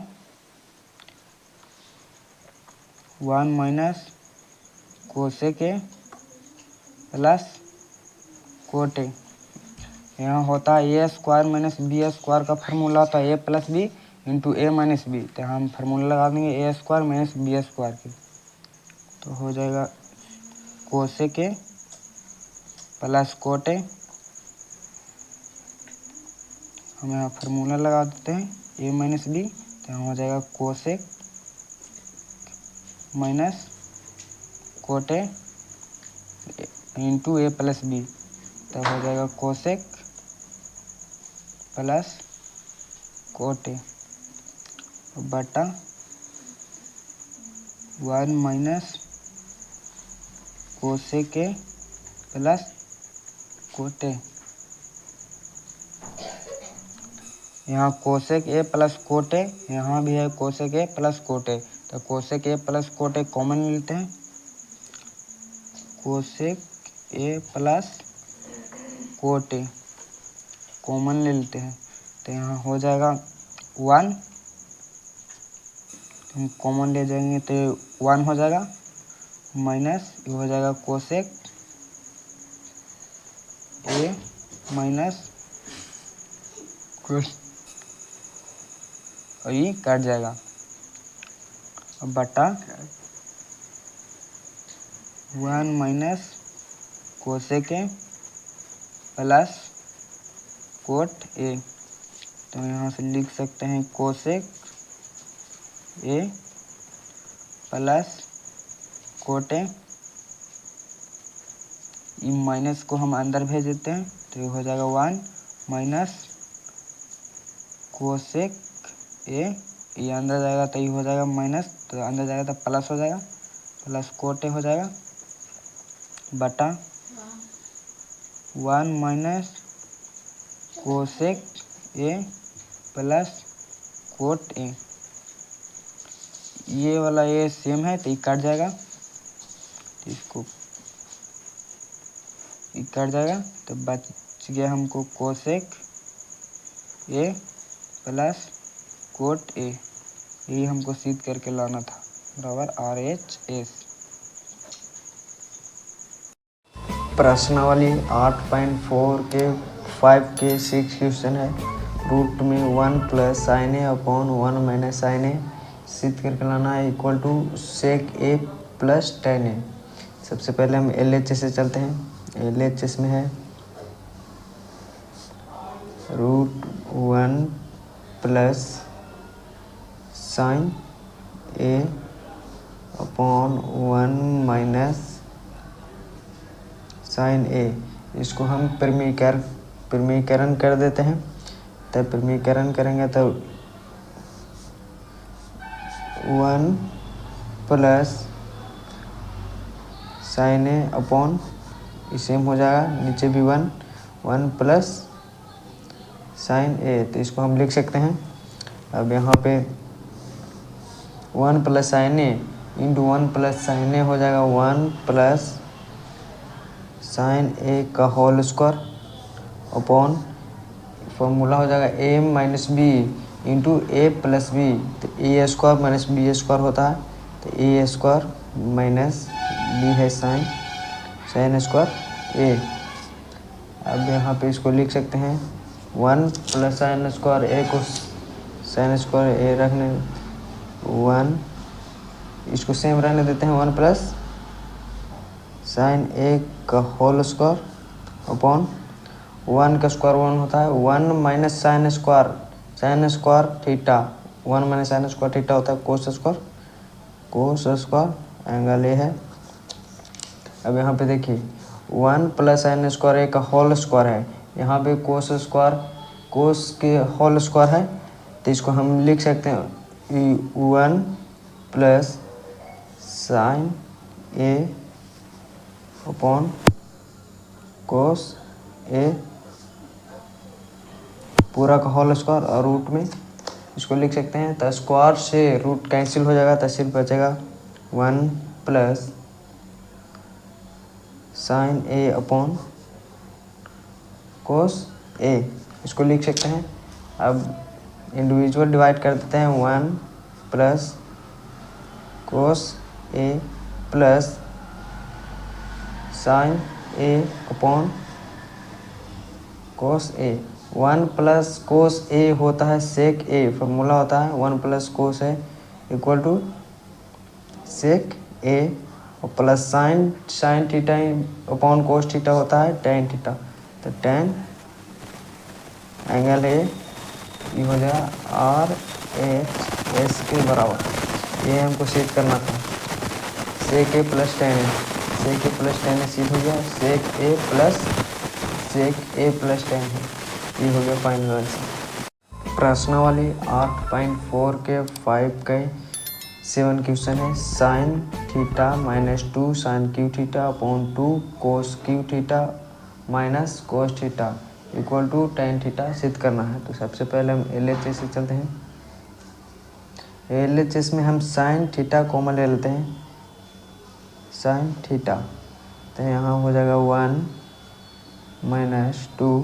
1 minus cosec A plus cot A. यहाँ होता है ए स्क्वायर माइनस बी स्क्वायर का फार्मूला होता है ए प्लस बी इंटू ए माइनस बी, तो हम फार्मूला लगा देंगे ए स्क्वायर माइनस बी स्क्वायर की, तो हो जाएगा कोसेक ए प्लस कोट ए। हम यहाँ फार्मूला लगा देते हैं ए माइनस बी, तो यहाँ हो जाएगा cosec minus cot A into A plus B, तब हो जाएगा कोसेक प्लस कोट ए बटा 1 minus cosec A plus cot A. यहाँ cosec A plus cot A, यहाँ भी है cosec A plus cot A, तो cosec A plus cot A common लेते हैं, cosec A plus cot A common ले लेते हैं, तो यहाँ हो जाएगा 1, हम कॉमन ले जाएंगे तो 1 हो जाएगा माइनस ये हो जाएगा कोसेक ए माइनस और ये कट जाएगा बटा 1 minus cosec A plus cot A, तो यहाँ से लिख सकते हैं cosec A plus cot A, ये माइनस को हम अंदर भेज देते हैं, तो ये हो जाएगा 1 माइनस कोसेक ए, ये अंदर जाएगा तो ये हो जाएगा माइनस, तो अंदर जाएगा तो प्लस हो जाएगा, प्लस कोट ए हो जाएगा बटा 1 minus cosec A plus cot A. ये वाला ए सेम है तो ये कट जाएगा, तो इसको ये कट जाएगा, तो बच गया हमको कोसेक ए प्लस कोट ए, यही हमको सिद्ध करके लाना था बराबर RHS। प्रश्नावली 8.4 के 5 के 6 क्वेश्चन है। रूट में 1 plus sine A upon 1 minus sine A सिद्ध करके लाना है equal to sec A plus tan A. सबसे पहले हम LHS से चलते हैं। LHS में है root 1 plus sine A upon 1 minus sine ए। इसको हम प्रमीकरण कर देते हैं। तब प्रमीकरण करेंगे तो 1 plus sine A upon same हो जाएगा, नीचे भी 1 प्लस साइन ए, तो इसको हम लिख सकते हैं। अब यहाँ पे 1 plus sine A into 1 plus sine ए हो जाएगा 1 प्लस साइन ए का होल स्क्वायर अपॉन फॉर्मूला हो जाएगा ए minus B into A plus B, तो ए स्क्वायर माइनस बी स्क्वायर होता है, तो ए स्क्वायर माइनस बी है साइन स्क्वायर ए। अब यहाँ पे इसको लिख सकते हैं 1 प्लस साइन स्क्वायर ए को साइन स्क्वायर ए रखने 1, इसको सेम रहने देते हैं 1 प्लस साइन ए का होल स्क्वायर अपॉन 1 का स्क्वायर 1 होता है, 1 minus sign square theta, 1 minus sign square theta होता है cos square cos square angle A है। अब यहाँ पे देखिए 1 प्लस साइन स्क्वायर ए का होल स्क्वायर है, यहाँ पे कोस स्क्वायर कोस के होल स्क्वायर है, तो इसको हम लिख सकते हैं 1 plus sine A upon cos ए पूरा का होल स्क्वायर और रूट में इसको लिख सकते हैं। तो स्क्वायर से रूट कैंसिल हो जाएगा, तो सिर्फ बचेगा 1 plus sine A upon cos A, इसको लिख सकते हैं। अब इंडिविजुअल डिवाइड कर देते हैं 1 plus cos A plus sine A upon cos A. 1 plus cos A होता है सेक ए, फॉर्मूला होता है 1 plus cos A equal to sec A और plus sine theta upon cos theta होता है टेन थीटा, तो टेन एंगल ए ये हो जाएगा आर एच एस के बराबर। ये हमको सेट करना था, सेक A plus tan A, sec A plus tan ए सीध हो गया सेक ए प्लस टेन है, ये हो गया फाइनल आंसर। प्रश्नावली 8.4 के 5 के 7 क्वेश्चन है sine theta minus 2 sine Q theta upon 2 cos cube theta minus cos theta equal to tan theta सिद्ध करना है। तो सबसे पहले हम LHS से चलते हैं। LHS में हम साइन थीटा कॉमन ले लेते हैं, साइन थीटा, तो यहाँ हो जाएगा 1 माइनस 2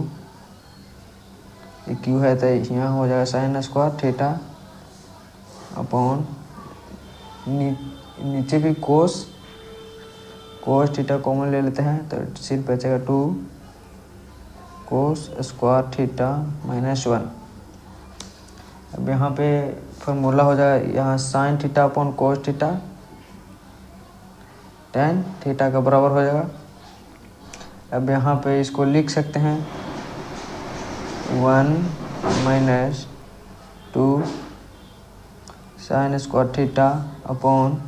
क्यू है, तो यहाँ हो जाएगा साइन स्क्वायर थीटा अपॉन नीचे भी कोस थीटा कॉमन ले लेते हैं, तो सिर्फ बचेगा 2 कोस स्क्वायर थीटा माइनस 1। अब यहाँ पे फॉर्मूला हो जाएगा, यहाँ sine theta upon cos theta tan theta का बराबर हो जाएगा। अब यहाँ पे इसको लिख सकते हैं 1 minus 2 sign square theta upon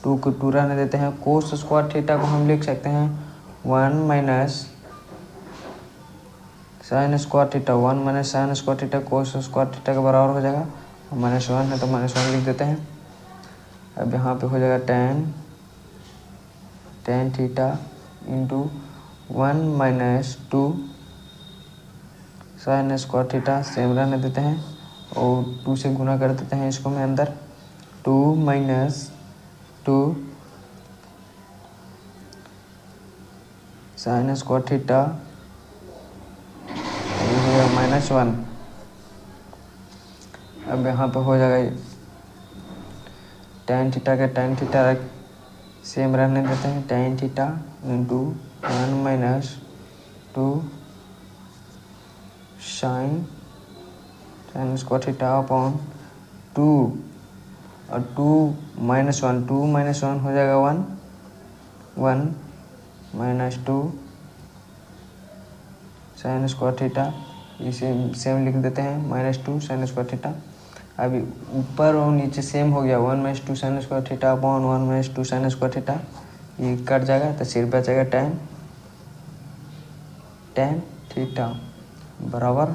2 को 2 रहने देते हैं, कोस स्क्वायर थीटा को हम लिख सकते हैं 1 minus sign square theta, 1 minus sign square theta cos square theta के बराबर हो जाएगा, -1 है तो -1 लिख देते हैं। अब यहाँ पे हो जाएगा ten theta into 1 minus 2 sign square theta same रहने देते हैं और 2 से गुना कर देते हैं इसको में अंदर, 2 माइनस 2 साइन स्क्वायर थीटा -1। अब यहाँ पे हो जाएगा टेन थीटा के टेन थीटा सेम रहने देते हैं, ten theta into 1 minus 2 sign square theta upon 2 और 2 माइनस 1 हो जाएगा 1 माइनस 2 साइन स्क्वायर थीटा, इसे सेम लिख देते हैं -2 साइन स्क्वायर थीटा। अभी ऊपर और नीचे सेम हो गया, 1 minus 2 sign square theta upon 1 minus 2 sign square theta, ये कट जाएगा तो सिर्फ बचेगा टेन थीटा बराबर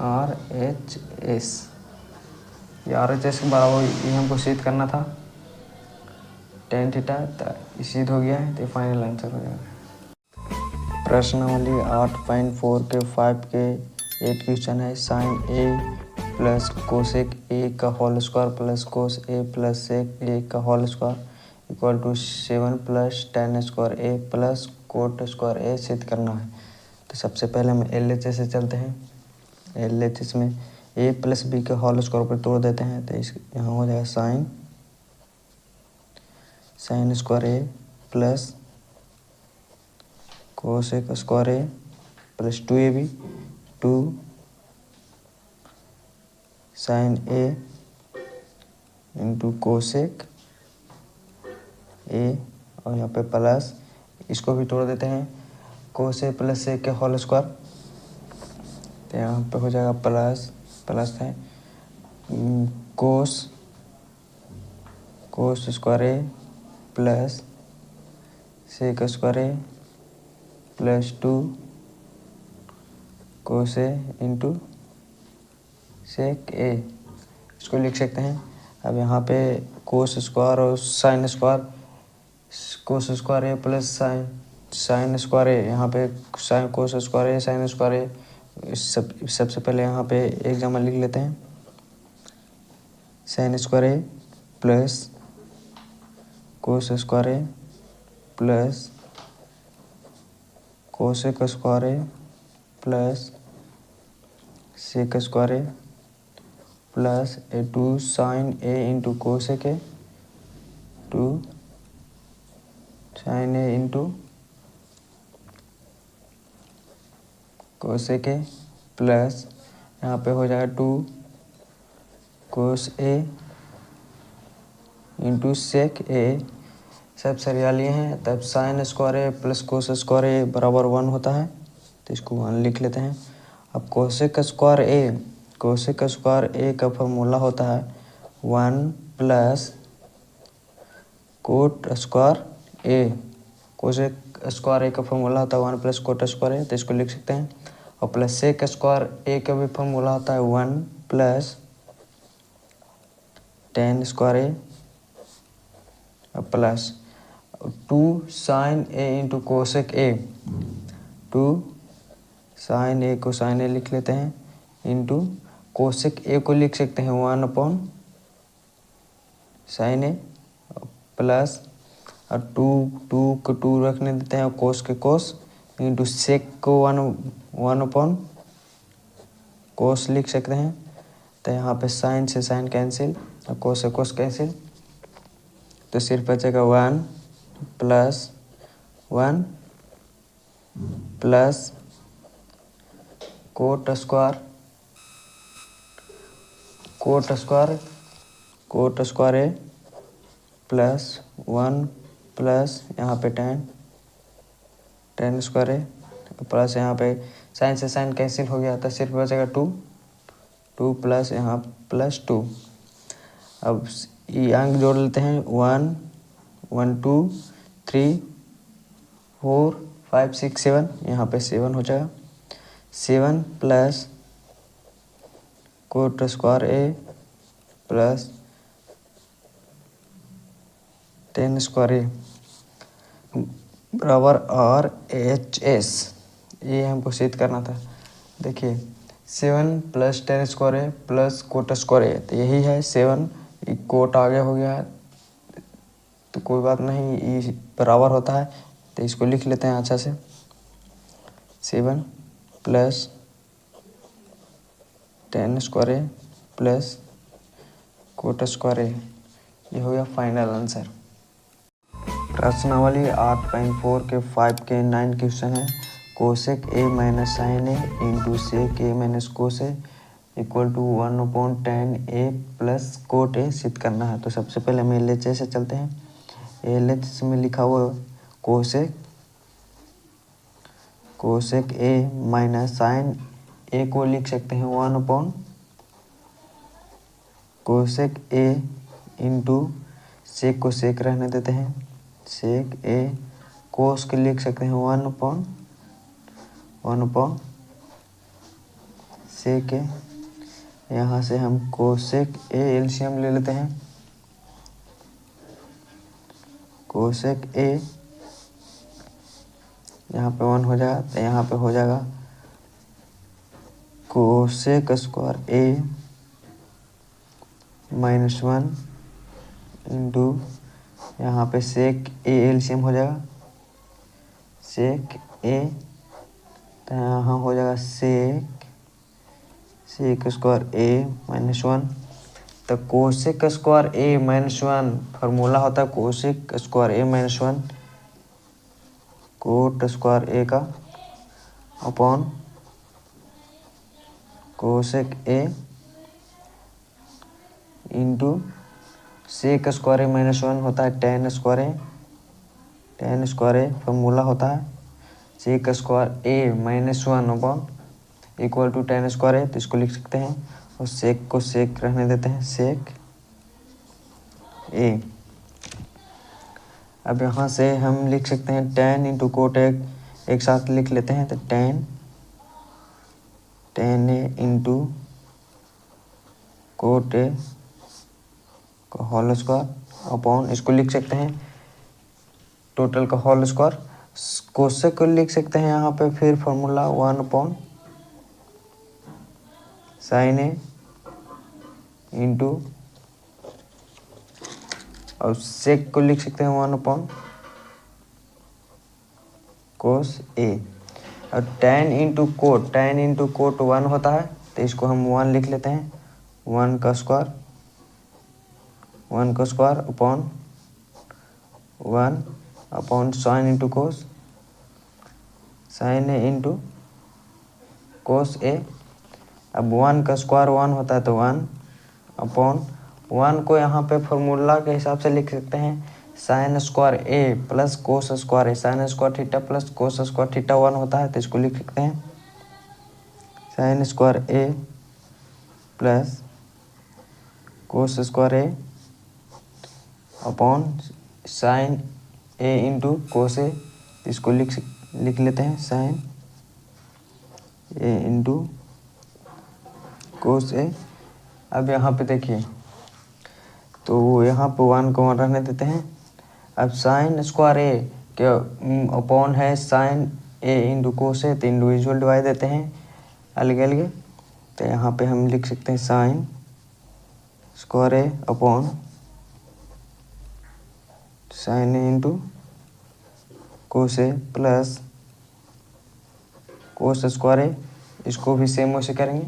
RHS। ये RHS के बराबर ये हमको सिद्ध करना था, टेन थीटा, तो सिद्ध हो गया है, तो फाइनल आंसर हो जाएगा। प्रश्नावली 8.4 के 5 के 8 क्वेश्चन है sine A plus cosec A का whole square plus cos A plus sec A का whole square equal to 7 plus tan square A plus cot square A सिद्ध करना है। तो सबसे पहले हम LHS से चलते हैं। LHS में ए प्लस बी के होल स्क्वायर पर तोड़ देते हैं, तो इस यहाँ हो जाएगा sine square A plus cosec square A plus 2ab 2 sine A into cosec A और यहाँ पे प्लस, इसको भी तोड़ देते हैं, कोस ए प्लस सेक के होल स्क्वायर, तो यहाँ पे हो जाएगा प्लस है कोस कोस square A plus sec square A plus 2 cos A into sec ए, इसको लिख सकते हैं। अब यहाँ पे कोस स्क्वायर और sine square, cos square A plus sine square ए, यहाँ पे sine cos square A sine square ए, सबसे पहले यहाँ पे एक जमा लिख लेते हैं। Sine square A plus cos square A plus cosec square A plus sec square A plus 2 sine A into cosec A 2 sine A into cosec A plus यहाँ पे हो जाएगा 2 कोस ए इंटू सेक ए, सब सरियाली हैं। तब sign square A plus cos square ए बराबर 1 होता है, तो इसको 1 लिख लेते हैं। अब कोसेक स्क्वायर ए का फॉर्मूला होता है 1 plus cot square A. Cosec square A का फॉर्मूला होता है 1 प्लस कोट स्क्वायर ए, तो इसको लिख सकते हैं। और प्लस सेक स्क्वायर ए का भी फॉर्मूला होता है 1 plus tan square A plus 2 sine A into cosec A, 2 sine A को साइन ए लिख लेते हैं इंटू कोसेक ए को लिख सकते हैं 1 अपॉन साइन ए प्लस और 2 को 2 रखने देते हैं, कोस के कोस इंटू सेक को 1 अपॉन कोस लिख सकते हैं। तो यहाँ पे साइन से साइन कैंसिल और कोस से कोस कैंसिल, तो सिर्फ बचेगा 1 plus 1 plus cot square A plus 1 plus यहाँ पे टेन स्क्वायर ए प्लस यहाँ पे साइन से साइन कैंसिल हो गया, तो सिर्फ बचेगा 2 प्लस यहाँ प्लस 2। अब ये अंक जोड़ लेते हैं 1 1 2 3 4 5 6 7, यहाँ पे 7 हो जाएगा। 7 plus cot square A plus tan square ए बराबर RHS, ये हमको सिद्ध करना था। देखिए 7 plus tan square A plus cot square A, तो यही है 7, कोट आगे हो गया है तो कोई बात नहीं, ये बराबर होता है, तो इसको लिख लेते हैं अच्छा से। 7 plus tan square A plus cot square ए, ये हो गया फाइनल आंसर। प्रश्नावली 8.4 के 5 के 9 क्वेश्चन है। Cosec A minus sine A into sec A minus cos A equal to 1 upon tan A plus cot A सिद्ध करना है। तो सबसे पहले हम LHS से चलते हैं। LHS में लिखा हुआ cosec A minus sine A को लिख सकते हैं 1 upon cosec A into sec को सेक रहने देते हैं, सेक ए कोस के लिख सकते हैं 1 अपॉन सेक ए। यहाँ से हम कोसेक ए एलसीएम ले लेते हैं। कोसेक ए यहाँ पे 1 हो जाएगा, तो यहाँ पे हो जाएगा cosec square A minus 1 into यहाँ पे सेक ए एलसीएम हो जाएगा, सेक ए, तो यहाँ हो जाएगा सेक स्क्वायर ए माइनस 1। तो cosec square A minus 1 formula होता है cosec square A minus 1 cot square A का upon cosec A into sec square A minus 1 होता है टेन स्क्वायर ए फार्मूला होता है sec square A minus 1 upon equal to tan square A, तो इसको लिख सकते हैं और सेक को सेक रहने देते हैं, सेक ए। अब यहाँ से हम लिख सकते हैं टेन इंटू कोट एक साथ लिख लेते हैं, तो ten A into cot A का होल स्क्वायर अपॉन, इसको लिख सकते हैं टोटल का होल स्क्वायर। कोसेक को लिख सकते हैं यहाँ पे फिर formula 1 upon sine A into, और सेक को लिख सकते हैं 1 अपॉन कोस ए। और टेन इंटू कोट 1 होता है, तो इसको हम 1 लिख लेते हैं, 1 का square upon 1 upon sine into cos, sine A into cos A. अब 1 का स्क्वायर 1 होता है, तो 1 अपॉन 1 को यहाँ पे फॉर्मूला के हिसाब से लिख सकते हैं sine square A plus cos square A, sine square theta plus cos square theta 1 होता है, तो इसको लिख सकते हैं sine square A plus cos square A upon sine A into cos A, इसको लिख लेते हैं sign A into cos A. अब यहाँ पे देखिए, तो यहाँ पे 1 को 1 रहने देते हैं। अब साइन स्क्वायर ए के अपॉन है साइन ए इंटू कोस ए, तो इंडिविजुअल डिवाइड देते हैं अलग अलग, तो यहाँ पे हम लिख सकते हैं sine square A upon sine A into cos A plus cos square ए, इसको भी सेम वैसे करेंगे,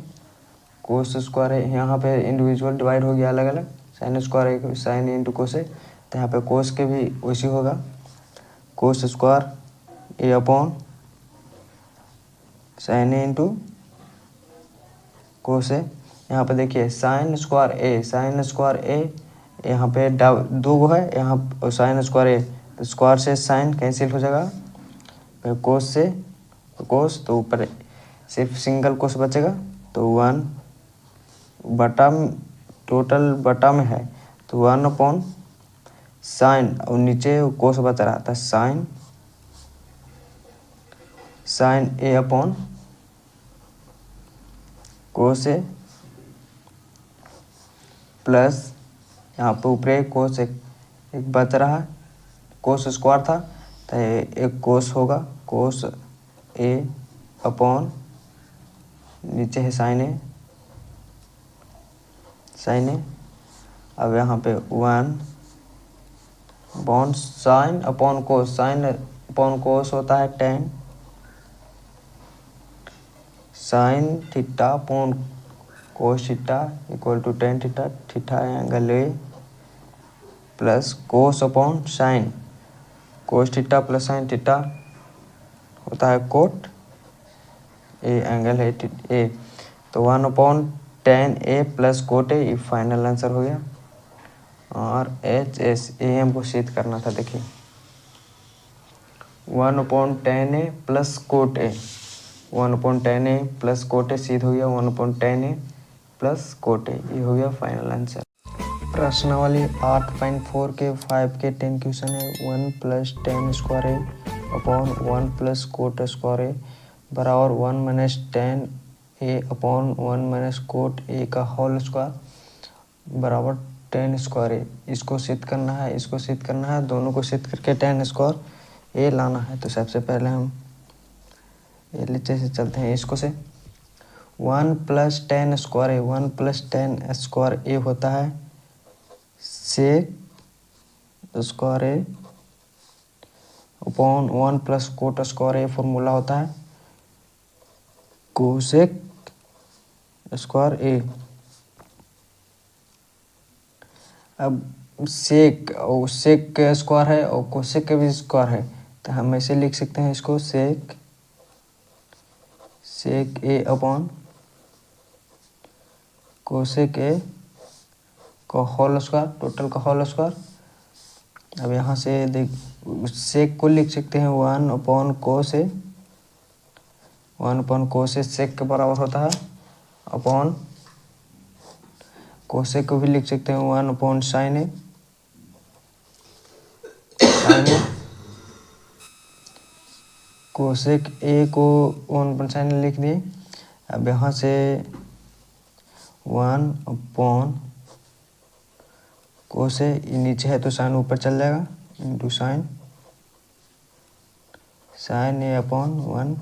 कोस स्क्वायर ए यहाँ पे इंडिविजुअल डिवाइड हो गया अलग अलग, sign square A sign into cos ए, तो यहाँ पे कोस के भी वैसे होगा कोस square A upon sine A into cos ए। यहाँ पे देखिए साइन स्क्वायर ए यहाँ पे दो गो है, यहाँ साइन स्क्वायर ए, तो स्क्वायर से साइन कैंसिल हो जाएगा, फिर कोस से कोस, तो ऊपर सिर्फ सिंगल कोस बचेगा, तो 1 बटा टोटल बटा में है, तो 1 अपॉन साइन, और नीचे कोस बच रहा था sign A upon cos A plus यहाँ पे ऊपर कोस एक बच रहा है, कोस स्क्वायर था, तो एक कोस होगा, कोस ए अपॉन नीचे है साइन ए। अब यहाँ पे 1 अपॉन साइन अपॉन कोस होता है 10 sine theta upon cos theta equal to 10 theta angle A plus cos upon sine cos theta plus sine theta होता है कोट ए एंगल है ए, तो 1 upon 10 A plus cot A, ये final answer हो गया। और एच एस ए एम को सिद्ध करना था, देखिए 1 upon 10 A plus cot A, 1 upon 10 A plus cot A सिद्ध हो गया 1 upon 10 A plus cot A, ये हो गया फाइनल आंसर। प्रश्नावली 8.4 के 5 के 10 क्वेश्चन है 1 plus 10 square A upon 1 plus cot square ए बराबर 1 माइनस 10 ए अपॉन 1 माइनस कोट ए का होल स्क्वायर बराबर 10 स्क्वायर ए। इसको सिद्ध करना है, दोनों को सिद्ध करके 10 स्क्वायर ए लाना है। तो सबसे पहले हम ये नीचे से चलते हैं, इसको से 1 प्लस 10 स्क्वायर ए, 1 प्लस 10 स्क्वायर ए होता है sec square A upon 1 plus cot square A, formula होता है कोसेक स्क्वायर ए। अब सेक का स्क्वायर है और कोसेक का भी स्क्वायर है, तो हम ऐसे लिख सकते हैं इसको सेक ए अपॉन कोसेक ए का होल स्क्वायर, टोटल का होल स्क्वायर। अब यहाँ से देख सेक को लिख सकते हैं 1 upon cos A, 1 upon cos ए सेक के बराबर होता है अपॉन कोसेक को भी लिख सकते हैं 1 upon sine A sine A cosec A को 1/sin लिख दिए। अब यहाँ से 1/, कोसे नीचे है तो साइन ऊपर चल जाएगा, into sine A upon 1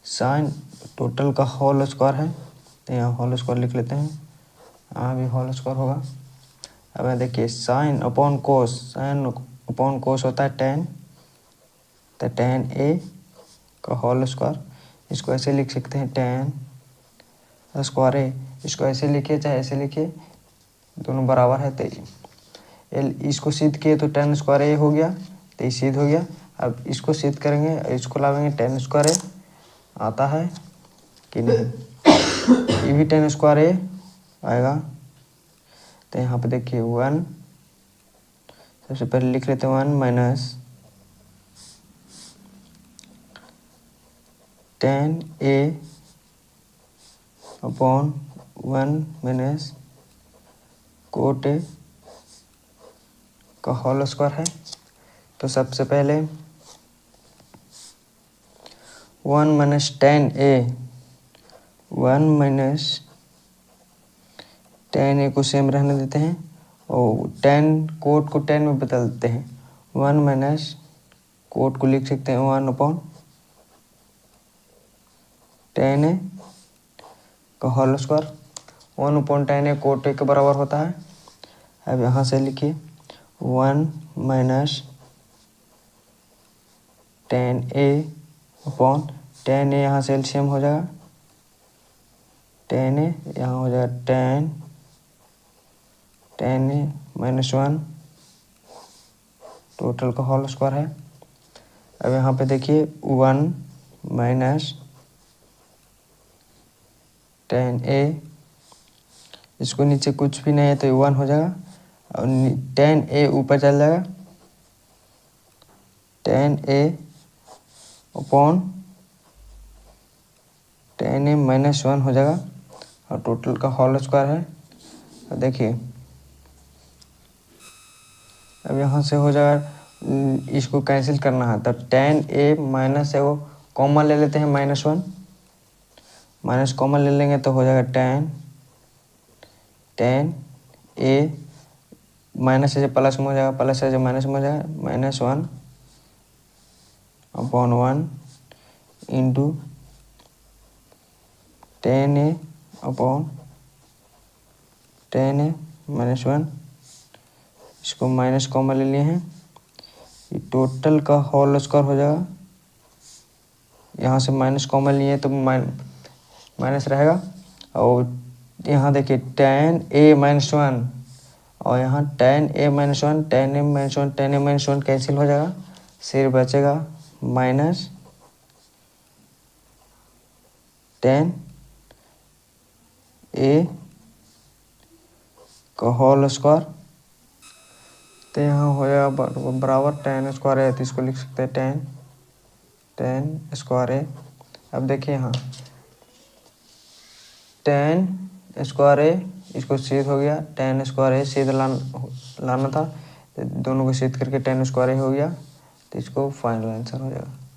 sign total का होल स्क्वायर है तो यहाँ होल स्क्वायर लिख लेते हैं, यहाँ भी होल स्क्वायर होगा। अब यहाँ देखिए साइन अपॉन कोस होता है tan, तो tan a का होल स्क्वायर, इसको ऐसे लिख सकते हैं tan स्क्वायर a, इसको ऐसे लिखिए चाहे ऐसे लिखिए, दोनों बराबर है। तो इसको सिद्ध किए तो tan स्क्वायर a हो गया, तो ये सिद्ध हो गया। अब इसको सिद्ध करेंगे, इसको लाएंगे tan स्क्वायर a आता है कि नहीं, ये भी tan स्क्वायर a आएगा। तो यहाँ पे देखिए 1, सबसे पहले लिख लेते हैं 1 minus tan a upon 1 minus cot a का होल स्क्वायर है। तो सबसे पहले 1 minus tan a, 1 minus tan a को सेम रहने देते हैं और कोट को tan में बदल देते हैं। 1 माइनस कोट को लिख सकते हैं 1 अपॉन tan a का whole square. 1 upon tan a cot a के बराबर होता है। अब यहाँ से लिखिए 1 minus tan a upon tan a, यहाँ से एलसीएम हो जाएगा, tan a यहाँ हो जाएगा tan a माइनस 1 टोटल का होल स्क्वायर है। अब यहाँ पे देखिए 1 माइनस tan a, इसको नीचे कुछ भी नहीं है तो 1 हो जाएगा और tan a ऊपर चल जाएगा, tan a upon tan a minus 1 हो जाएगा और टोटल का होल स्क्वायर है। और देखिए अब यहाँ से हो जाएगा, इसको कैंसिल करना है तो tan a माइनस है वो कॉमन ले लेते हैं, -1 माइनस कॉमन ले लेंगे तो हो जाएगा tan a माइनस से प्लस में हो जाएगा, प्लस से माइनस में हो जाएगा, -1 upon 1 into tan a upon tan a minus 1, इसको माइनस कॉमन ले लिए हैं, ये टोटल का होल स्क्वायर हो जाएगा। यहाँ से माइनस कॉमन लिए तो माइनस रहेगा और यहाँ देखिए tan a माइनस 1 और यहाँ tan a minus 1, tan a minus 1, tan a minus 1 cancel हो जाएगा, सिर्फ बचेगा माइनस tan a का होल स्क्वायर। तो यहाँ हो जाएगा बराबर tan स्क्वायर है, तो इसको लिख सकते हैं tan स्क्वायर है। अब देखिए यहाँ tan स्क्वायर है, इसको सिद्ध हो गया, tan स्क्वायर है सिद्ध लाना था, तो दोनों को सिद्ध करके tan स्क्वायर हो गया, तो इसको फाइनल आंसर हो जाएगा।